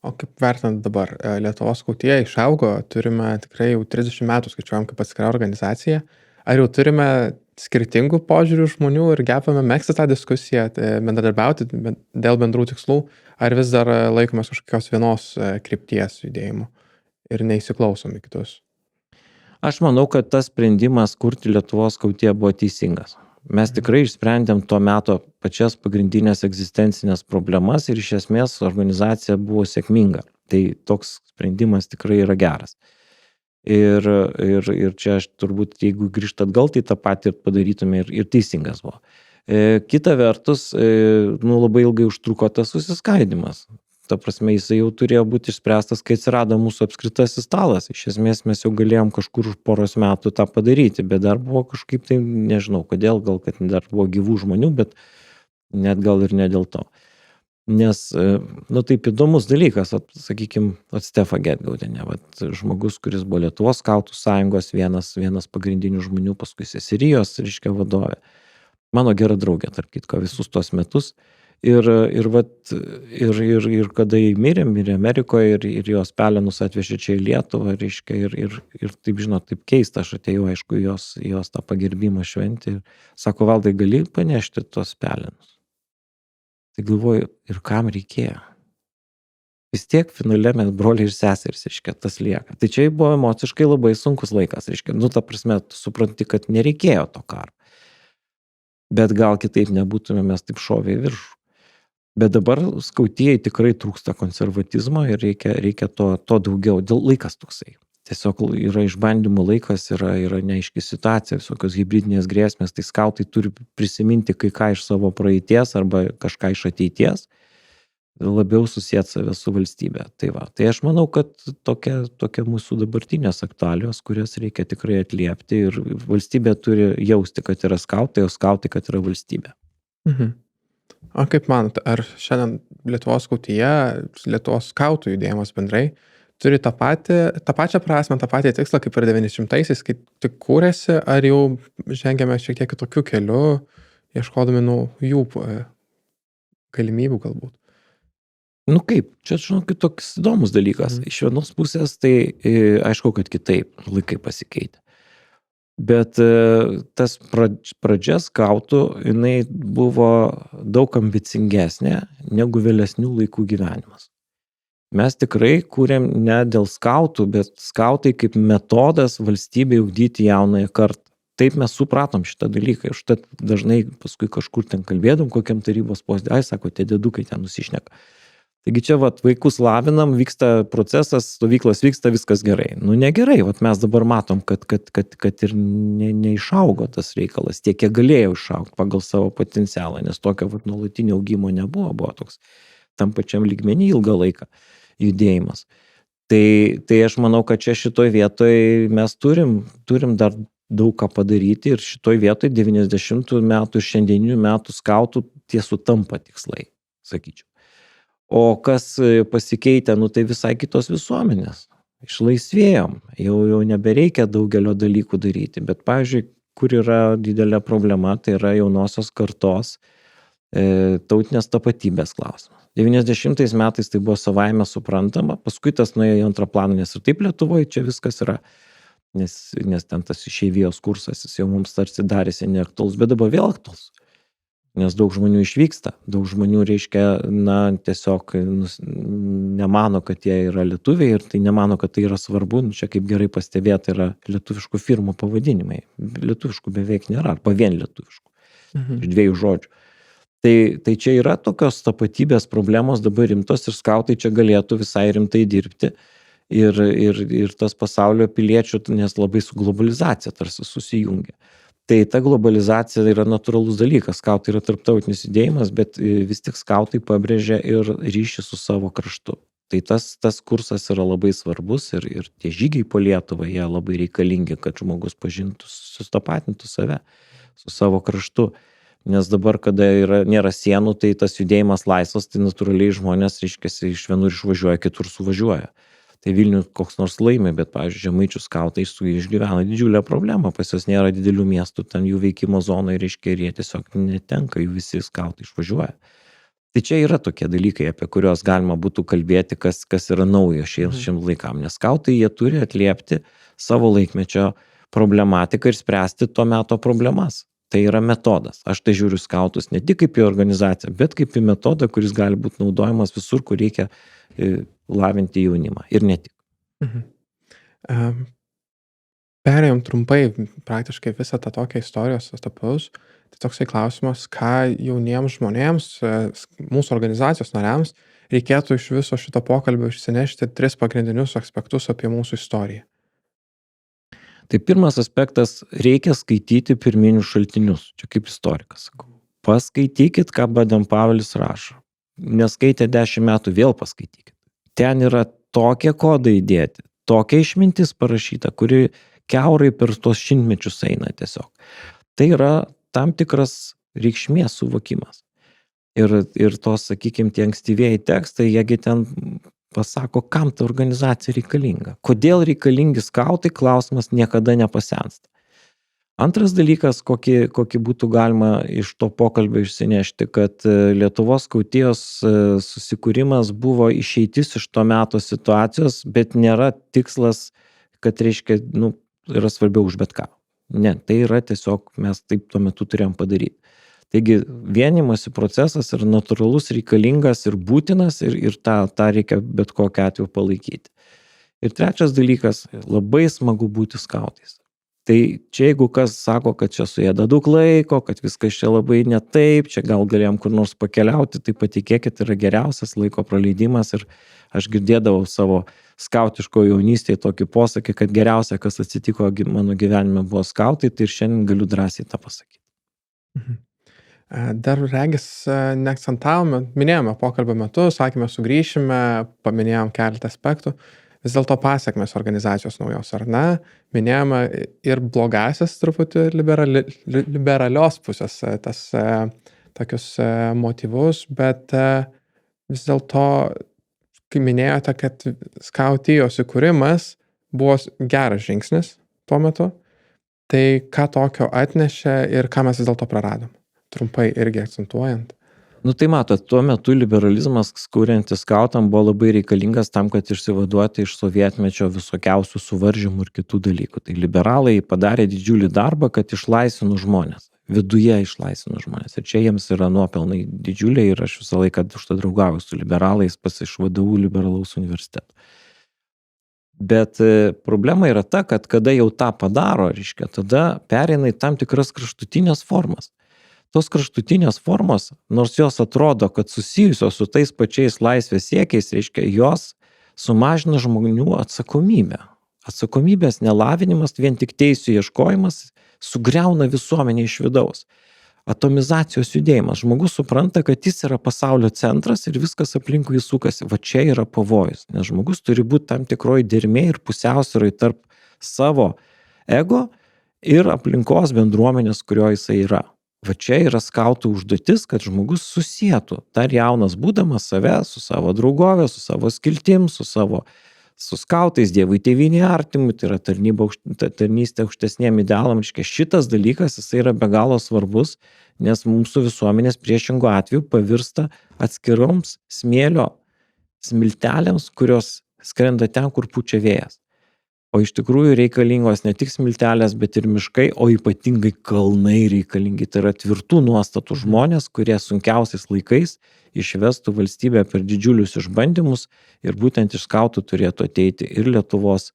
Speaker 1: O kaip vertinant dabar, Lietuvos skautija išaugo, turime tikrai jau 30 metų skaičiuojam kaip atskira organizacija. Ar jau turime skirtingų požiūrių žmonių ir gebame megzti tą diskusiją, bendradarbiauti dėl bendrų tikslų, ar vis dar laikomės kažkokios vienos krypties judėjimų ir neįsiklausom į kitus?
Speaker 2: Aš manau, kad tas sprendimas kurti Lietuvos skautiją buvo teisingas. Mes tikrai išsprendėm tuo metu pačias pagrindinės egzistencinės problemas ir iš esmės organizacija buvo sėkminga. Tai toks sprendimas tikrai yra geras. Ir čia aš turbūt, jeigu grįžt atgal, tai tą patį padarytume ir teisingas buvo. Kita vertus, labai ilgai užtruko tas susiskaidimas. Ta prasme, jisai jau turėjo būti išspręstas, kai atsirado mūsų apskritasis stalas. Iš esmės mes jau galėjom kažkur už poros metų tą padaryti, bet dar buvo kažkaip tai, nežinau kodėl, gal kad dar buvo gyvų žmonių, bet net gal ir ne dėl to. Nes, taip įdomus dalykas, sakykime, Stefa Gedgaudienė, žmogus, kuris buvo Lietuvos skautų sąjungos vienas pagrindinių žmonių, paskui seserijos, reiškia, vadovė. Mano gera draugė, tarp kitko, visus tos metus. Ir kada jį mirė Amerikoje ir jos pelenus atvežė čia į Lietuvą, reiškia, ir taip, žinot, taip keista, aš atėjau, aišku, jos tą pagerbimą šventį ir sako, Valdai, gali panešti tos pelenus? Tai galvoju, ir kam reikėjo? Vis tiek finale mes broliai ir seserys, reiškia, tas lieka. Tai čia buvo emociškai labai sunkus laikas, reiškia, ta prasme, tu supranti, kad nereikėjo to karo. Bet gal kitaip nebūtume mes taip šovę į viršų. Bet dabar skautijai tikrai trūksta konservatizmo ir reikia to daugiau. Dėl laikas toksai. Tiesiog yra išbandymų laikas, yra neaiški situacija, visokios hibridinės grėsmės, tai skautai turi prisiminti kai ką iš savo praeities arba kažką iš ateities, labiau susijęti save su valstybe. Tai aš manau, kad tokia mūsų dabartinės aktualijos, kurias reikia tikrai atliepti ir valstybė turi jausti, kad yra skautai, o skautai, kad yra valstybė.
Speaker 1: O kaip manot, ar šiandien Lietuvos skautija, Lietuvos skautų judėjimas bendrai, turi tą pačią prasmę, tą patį tikslą kaip ir 900-aisiais, kai tik kūrėsi, ar jau žengėme šiek tiek kitokiu keliu, ieškodami jų galimybių galbūt?
Speaker 2: Kaip, čia žinokit toks įdomus dalykas. Iš vienos pusės tai aišku, kad kitaip laikai pasikeitė. Bet tas pradžia skautų, jinai buvo daug ambicingesnė negu vėlesnių laikų gyvenimas. Mes tikrai kūrėm ne dėl skautų, bet skautai kaip metodas valstybei ugdyti jaunąją kartą. Taip mes supratom šitą dalyką. Užtat dažnai paskui kažkur ten kalbėdom, kokiam tarybos posėdį, sako, tie dėdukai ten nusišneka. Taigi čia vaikus lavinam, vyksta procesas, stovyklos vyksta, viskas gerai. Negerai, mes dabar matom, kad ir neišaugo tas reikalas, tiek kiek galėjo išaugti pagal savo potencialą, nes tokio nuolatinio augimo nebuvo, buvo toks tam pačiam lygmenį ilgą laiką judėjimas. Tai aš manau, kad čia šitoj vietoj mes turim dar daug ką padaryti ir šitoj vietoj 90 metų, šiandieninių metų skautų tie sutampa tikslai, sakyčiau. O kas pasikeitė, tai visai kitos visuomenės. Išlaisvėjom, jau nebereikia daugelio dalykų daryti, bet, pavyzdžiui, kur yra didelė problema, tai yra jaunosios kartos tautinės tapatybės klausimas. 90 metais tai buvo savaime suprantama, paskui tas nuėjo į antrą planą, nes ir taip Lietuvoje čia viskas yra, nes ten tas išeivijos kursas, jis jau mums tarsi darėsi neaktualus, bet dabar vėl aktualus. Nes daug žmonių išvyksta, daug žmonių, reiškia, tiesiog nemano, kad jie yra lietuviai ir tai nemano, kad tai yra svarbu. Čia kaip gerai pastebėta yra lietuviškų firmų pavadinimai. Lietuviškų beveik nėra, arba vien lietuviškų. Iš 2 žodžių. Tai čia yra tokios tapatybės problemos dabar rimtos ir skautai čia galėtų visai rimtai dirbti. Ir tas pasaulio piliečių, nes labai su globalizacija tarsi susijungia. Tai ta globalizacija yra natūralus dalykas, skautai yra tarptautinis judėjimas, bet vis tik skautai pabrėžia ir ryšį su savo kraštu. Tai tas kursas yra labai svarbus ir tie žygiai po Lietuvą, jie labai reikalingi, kad žmogus pažintų, sustapatintų save su savo kraštu. Nes dabar, kada nėra sienų, tai tas judėjimas laisvas, tai natūraliai žmonės, reiškia, iš vienur išvažiuoja, kitur suvažiuoja. Tai Vilnius koks nors laimi, bet, pavyzdžiui, Žemaičių skautai išgyvena didžiulę problemą, pas jos nėra didelių miestų, ten jų veikimo zonai, reiškia, ir jie tiesiog netenka, jų visi skautai išvažiuoja. Tai čia yra tokie dalykai, apie kuriuos galima būtų kalbėti, kas yra naujo šiems laikam, nes skautai jie turi atliepti savo laikmečio problematiką ir spręsti to meto problemas. Tai yra metodas. Aš tai žiūriu skautus ne tik kaip į organizaciją, bet kaip į metodą, kuris gali būti naudojamas visur, kur reikia lavinti jaunimą. Ir ne tik.
Speaker 1: Perėjom trumpai praktiškai visą tą tokią istorijos etapus. Tai toksai klausimas, ką jauniems žmonėms, mūsų organizacijos nariams, reikėtų iš viso šito pokalbio išsinešti 3 pagrindinius aspektus apie mūsų istoriją.
Speaker 2: Tai pirmas aspektas, reikia skaityti pirminius šaltinius. Čia kaip istorikas sakau. Paskaitykit, ką Baden-Powellis rašo. Neskaitę 10 metų, vėl paskaitykit. Ten yra tokie kodai įdėti, tokia išmintis parašyta, kuri kiaurai per tos šimtmečius eina tiesiog. Tai yra tam tikras reikšmės suvokimas. Ir tos, sakykime, tie ankstyvieji tekstai, jiegi ten pasako, kam ta organizacija reikalinga. Kodėl reikalingi skautai, klausimas niekada nepasensta. Antras dalykas, kokį būtų galima iš to pokalbio išsinešti, kad Lietuvos skautijos susikūrimas buvo išeitis iš to meto situacijos, bet nėra tikslas, kad reiškia, yra svarbiau už bet ką. Ne, tai yra tiesiog mes taip tuo metu turėjom padaryti. Taigi vienimosi procesas yra natūralus, reikalingas ir būtinas ir tą reikia bet kokiu atveju palaikyti. Ir trečias dalykas, labai smagu būti skautais. Tai čia jeigu kas sako, kad čia suėda daug laiko, kad viskas čia labai ne taip, čia gal galėjom kur nors pakeliauti, tai patikėkit, yra geriausias laiko praleidimas ir aš girdėdavau savo skautiško jaunystėje tokį posakį, kad geriausia, kas atsitiko mano gyvenime buvo skautai, tai ir šiandien galiu drąsiai tą pasakyti.
Speaker 1: Dar regis neakcentavome, minėjome pokalbio metu, sakėme sugrįšime, paminėjom keletą aspektų. Vis dėlto pasiekmes organizacijos naujos, ar ne? Minėjome ir blogasias truputį liberalios pusės, tas tokius motyvus, bet vis dėlto, kai minėjote, kad skautijos įkūrimas buvo geras žingsnis tuo metu, tai ką tokio atnešė ir ką mes vis dėlto praradom? Trumpai irgi akcentuojant.
Speaker 2: Tai matot, tuo metu liberalizmas, kuriantis skautam, buvo labai reikalingas tam, kad išsivaduoti iš sovietmečio visokiausių suvaržymų ir kitų dalykų. Tai liberalai padarė didžiulį darbą, kad išlaisvino žmonės. Viduje išlaisvino žmonės. Ir čia jiems yra nuopelnai didžiuliai ir aš visą laiką už tą draugauju su liberalais iš VDU liberalaus universiteto. Bet problema yra ta, kad kada jau tą padaro, reiškia, tada pereina į tam tikras kraštutinės formas. Tos kraštutinės formos, nors jos atrodo, kad susijusios su tais pačiais laisvės siekiais, reiškia, jos sumažina žmonių atsakomybę. Atsakomybės nelavinimas, vien tik teisių ieškojimas sugriauna visuomenę iš vidaus. Atomizacijos judėjimas. Žmogus supranta, kad jis yra pasaulio centras ir viskas aplinkui jį sukasi. Va čia yra pavojus, nes žmogus turi būti tam tikroji dermė ir pusiausvyroj tarp savo ego ir aplinkos bendruomenės, kurioje jisai yra. Va čia yra skautų užduotis, kad žmogus susietų, dar jaunas būdamas save, su savo draugove, su savo skiltim, su savo su skautais, Dievui tėvynei artimui, tai yra tarnystė aukštesniem idealam, reiškia, šitas dalykas, jisai yra be galo svarbus, nes mūsų visuomenės priešingų atveju pavirsta atskiroms smėlio smiltelėms, kurios skrenda ten, kur pučia vėjas. O iš tikrųjų reikalingos ne tik smiltelės, bet ir miškai, o ypatingai kalnai reikalingi. Tai yra tvirtų nuostatų žmonės, kurie sunkiausiais laikais išvestų valstybę per didžiulius išbandymus ir būtent iš skautų turėtų ateiti ir Lietuvos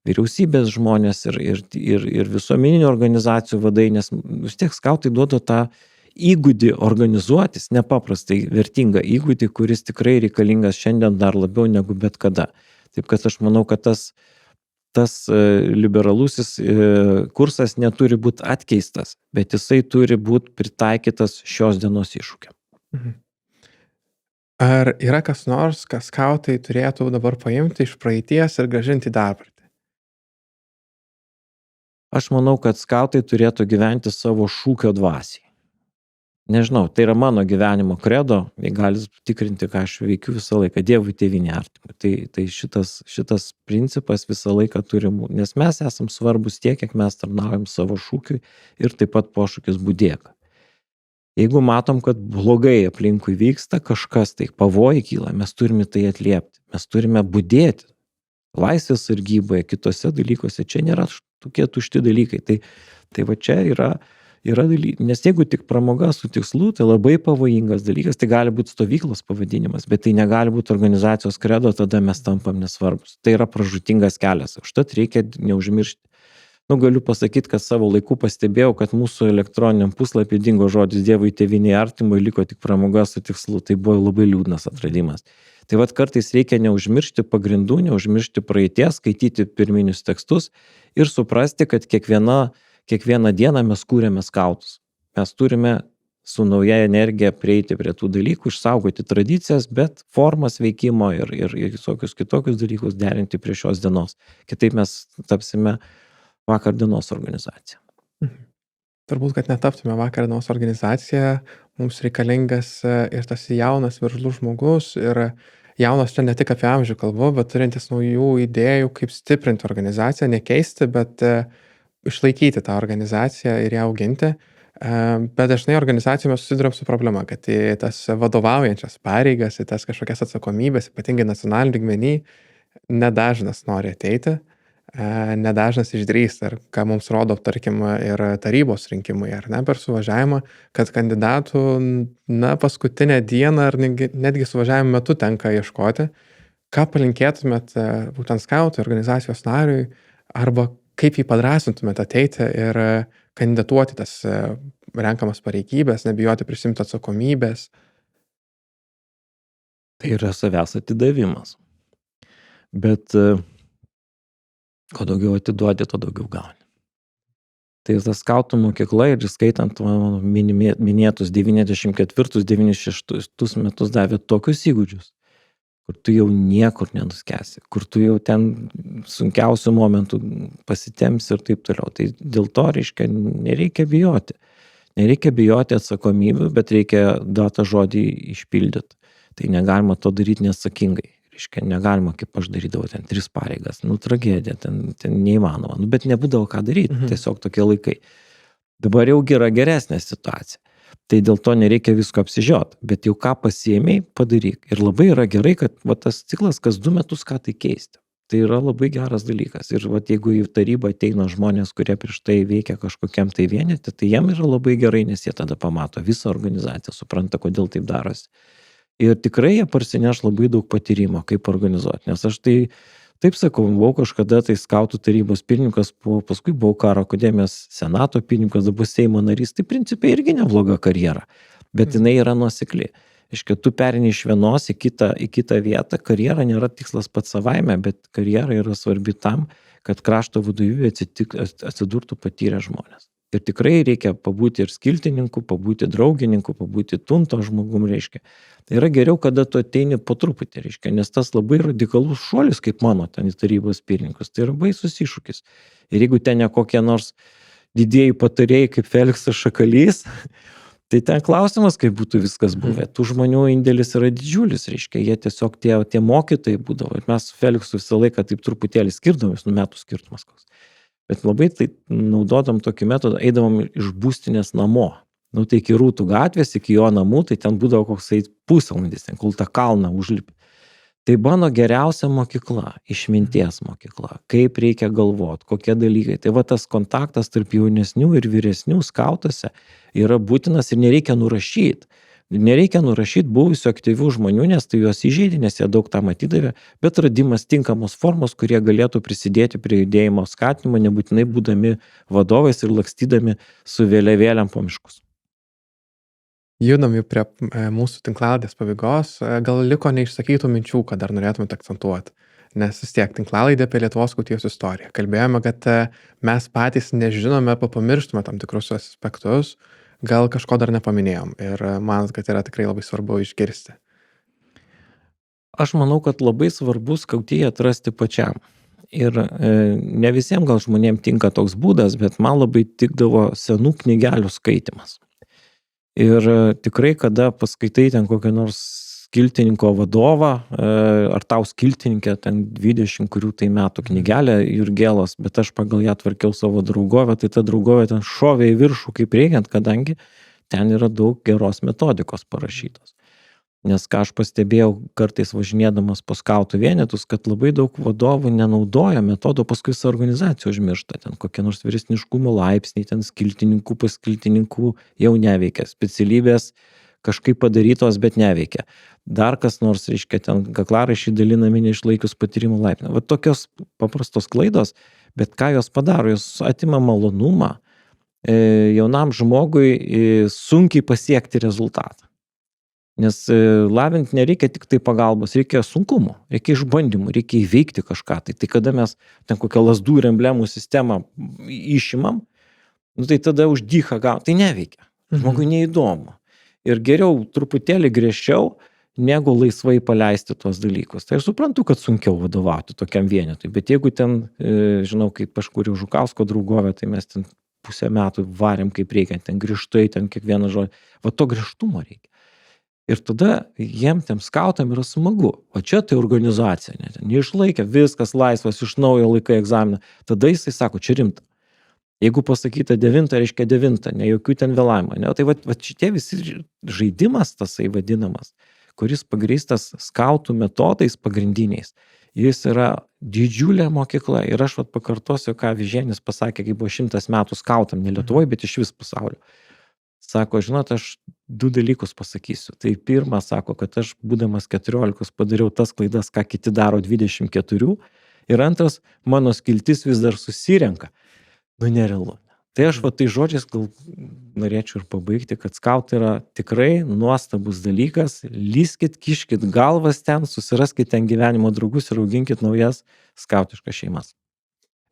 Speaker 2: vyriausybės žmonės, ir visuomeninių organizacijų vadai, nes vis tiek skautai duoda tą įgūdį organizuotis, nepaprastai vertingą įgūdį, kuris tikrai reikalingas šiandien dar labiau negu bet kada. Taip kad aš manau, kad tas liberalusis kursas neturi būti atkeistas, bet jisai turi būti pritaikytas šios dienos iššūkiam.
Speaker 1: Ar yra kas nors, kas skautai turėtų dabar paimti iš praeities ir grąžinti į dabartį?
Speaker 2: Aš manau, kad skautai turėtų gyventi savo šūkio dvasiai. Nežinau, tai yra mano gyvenimo kredo, galis tikrinti, ką aš veikiu visą laiką, Dievui tėvynei artimui. Tai šitas principas visą laiką turi būti, nes mes esam svarbus tiek, kiek mes tarnaujam savo šūkiui ir taip pat pošūkis budėka. Jeigu matom, kad blogai aplinkui vyksta, kažkas tai pavojai kyla, mes turime tai atliepti, mes turime budėti. Laisvės sargyboje, kitose dalykuose, čia nėra tokie tušti dalykai. Tai va čia yra dalykai, nes jeigu tik pramoga su tikslu, tai labai pavojingas dalykas, tai gali būti stovyklos pavadinimas, bet tai negali būti organizacijos kredo, tada mes tampam nesvarbus. Tai yra pražūtingas kelias, užtat reikia neužmiršti. Galiu pasakyti, kad savo laiku pastebėjau, kad mūsų elektroniniam puslapį dingo žodis Dievui tėvynei artimui, liko tik pramoga su tikslu, tai buvo labai liūdnas atradimas. Tai vat kartais reikia neužmiršti pagrindų, neužmiršti praeities, skaityti pirminius tekstus ir suprasti, kad kiekvieną dieną mes kūrėme skautus. Mes turime su nauja energija prieiti prie tų dalykų, išsaugoti tradicijas, bet formas veikimo ir visokius kitokius dalykus derinti prie šios dienos. Kitaip mes tapsime vakar dienos organizacija.
Speaker 1: Turbūt, kad netaptume vakar dienos organizacija, mums reikalingas ir tas jaunas veržlus žmogus ir jaunas čia ne tik apie amžių kalbu, bet turintis naujų idėjų, kaip stiprinti organizaciją, nekeisti, bet išlaikyti tą organizaciją ir ją auginti. Bet dažnai organizacijoje mes susiduriam su problema, kad į tas vadovaujančias pareigas, į tas kažkokias atsakomybės, ypatingai nacionaliniu lygmenį, nedažnas nori ateiti, nedažnas išdrįsta. Ir ką mums rodo, tarkim, ir tarybos rinkimai, ar ne, per suvažiavimą, kad kandidatų, paskutinę dieną ar netgi suvažiavimo metu tenka ieškoti. Ką palinkėtumėt būtent skautų organizacijos nariui, arba kaip jį padrasintumėt ateiti ir kandidatuoti tas renkamas pareigybės, nebijoti prisimti atsakomybės?
Speaker 2: Tai yra savęs atidavimas. Bet kuo daugiau atiduodi, to daugiau gauni. Tai ta skautų mokykla ir skaitant mano minėtus 94-96 metus davė tokius įgūdžius, kur tu jau niekur nenuskesi, kur tu jau ten sunkiausių momentų pasitemsi ir taip toliau. Tai dėl to, reiškia, nereikia bijoti. Nereikia bijoti atsakomybių, bet reikia duotą žodį išpildyti. Tai negalima to daryti neatsakingai. Reiškia, negalima, kaip aš darydavau, ten 3 pareigas. Tragedija, ten neįmanoma. Bet nebūdavo ką daryti, tiesiog tokie laikai. Dabar jau yra geresnė situacija. Tai dėl to nereikia visko apsižioti, bet jau ką pasiėmei, padaryk. Ir labai yra gerai, kad tas ciklas kas 2 metus ką tai keisti. Tai yra labai geras dalykas. Ir jeigu į tarybą ateina žmonės, kurie prieš tai veikia kažkokiam tai vienete, tai jiem yra labai gerai, nes jie tada pamato visą organizaciją, supranta, kodėl taip darosi. Ir tikrai jie parsineš labai daug patyrimo, kaip organizuoti. Nes aš taip sakau, buvau kažkada tai skautų tarybos pirmininkas, paskui buvau karo akademijos senato pirmininkas, dabar Seimo narys. Tai principai irgi nebloga karjera, bet jinai yra nuosekli. Iškia, tu perini iš vienos į kitą vietą. Karjera nėra tikslas pats savaime, bet karjera yra svarbi tam, kad krašto vadovybė atsidurtų patyrę žmonės. Ir tikrai reikia pabūti ir skiltininku, pabūti draugininku, pabūti tunto žmogum, reiškia. Tai yra geriau, kada tu ateini po truputį, reiškia, nes tas labai radikalus šuolis, kaip mano ten į tarybos pirmininkus, tai yra baisus iššūkis. Ir jeigu ten ne kokie nors didieji patarėjai kaip Feliksas Šakalys, Tai ten klausimas, kaip būtų viskas buvę. Tų žmonių indėlis yra didžiulis, reiškia, jie tiesiog tie mokytojai būdavo. Ir mes su Feliksu visą laiką taip truputėlį skirdavomės, metų skirtumas koks. Bet labai tai naudodam tokį metodą, eidavom iš būstinės namo. Tai iki Rūtų gatvės, iki jo namų, tai ten būdavo koksai pusvalandis, ten kol tą kalną užlipi. Tai mano geriausia mokykla, išminties mokykla, kaip reikia galvoti, kokie dalykai. Tai va tas kontaktas tarp jaunesnių ir vyresnių skautuose yra būtinas ir nereikia nurašyti. Nereikia nurašyti buvusių aktyvių žmonių, nes tai juos įžeidė, nes jie daug tam atidavė, bet radimas tinkamos formos, kurie galėtų prisidėti prie judėjimo skatinimo, nebūtinai būdami vadovais ir lakstydami su vėliavėlėm po miškus.
Speaker 1: Judam jau prie mūsų tinklalaidės pabaigos. Gal liko neišsakytų minčių, kad dar norėtumėt akcentuoti? Nes vis tiek tinklalaidė apie Lietuvos Skautijos istoriją. Kalbėjome, kad mes patys nežinome, pamirštume tam tikrus aspektus, gal kažko dar nepaminėjom. Ir man, kad yra tikrai labai svarbu išgirsti.
Speaker 2: Aš manau, kad labai svarbu Skautiją atrasti pačiam. Ir ne visiems gal žmonėms tinka toks būdas, bet man labai tikdavo senų knygelių skaitimas. Ir tikrai, kada paskaitai ten kokią nors skiltininko vadovą, ar tau skiltininkė ten 20 kurių tai metų knygelę Jurgėlos, bet aš pagal ją tvarkiau savo draugovę, tai ta draugovė ten šovė į viršų kaip reikiant, kadangi ten yra daug geros metodikos parašytos. Nes ką aš pastebėjau kartais važinėdamas po skautų vienetus, kad labai daug vadovų nenaudoja metodo, paskui visą organizaciją užmiršta. Ten kokie nors vyresniškumo laipsniai, ten skiltininkų, paskiltininkų jau neveikia. Specialybės kažkaip padarytos, bet neveikia. Dar kas nors, reiškia, ten kaklaraiščiai dalinami neišlaikius patyrimų laipsnio. Va tokios paprastos klaidos, bet ką jos padaro? Jos atima malonumą jaunam žmogui sunkiai pasiekti rezultatą. Nes lavinti nereikia tik tai pagalbos, reikia sunkumų, reikia išbandymų, reikia įveikti kažką. Tai kada mes ten kokią lazdų ir emblemų sistemą išimam, tai tada uždycha gauna, tai neveikia. Žmogui neįdomu. Ir geriau truputėlį griežčiau, negu laisvai paleisti tuos dalykus. Tai aš suprantu, kad sunkiau vadovauti tokiam vienetui, bet jeigu ten, žinau, kaip aš kūriau Žukausko draugovę, tai mes ten pusę metų varėm kaip reikia, ten griežtai, ten kiekvieną žodį. Va to griežtumo reikia. Ir tada jiem tiem skautam yra smagu. O čia tai organizacija, neišlaikė, viskas laisvas, iš naujo laikai egzaminą. Tada jisai sako, čia rimta. Jeigu pasakyta 9, reiškia 9, ne jokių ten vėlavimų. Ne? Tai va šitie visi žaidimas tasai vadinamas, kuris pagrįstas skautų metodais pagrindiniais. Jis yra didžiulė mokykla. Ir aš pakartosiu, ką Vyžėnis pasakė, kai buvo 100 metų skautam, ne Lietuvoje, bet iš vis pasaulio. Sako, žinot, aš 2 dalykus pasakysiu. Tai pirma, sako, kad aš būdamas 14 padariau tas klaidas, ką kiti daro 24. Ir antras, mano skiltis vis dar susirenka. Nerealu. Tai aš tai žodžiais gal norėčiau ir pabaigti, kad skautai yra tikrai nuostabus dalykas. Lyskit, kiškit galvas ten, susiraskit ten gyvenimo draugus ir auginkit naujas skautiškas šeimas.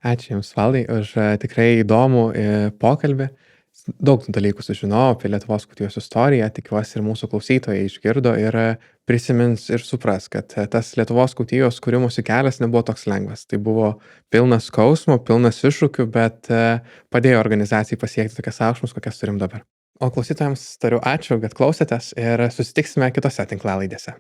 Speaker 1: Ačiū Jums, Valdai, už tikrai įdomų pokalbį. Daug dalykų sužinojau apie Lietuvos Skautijos istoriją, tikiuosi ir mūsų klausytojai išgirdo ir prisimins ir supras, kad tas Lietuvos Skautijos kūrimosi kelias nebuvo toks lengvas. Tai buvo pilnas skausmo, pilnas iššūkių, bet padėjo organizacijai pasiekti tokias aukštumas, kokias turim dabar. O klausytojams tariu ačiū, kad klausėtės ir susitiksime kitose tinklalaidėse.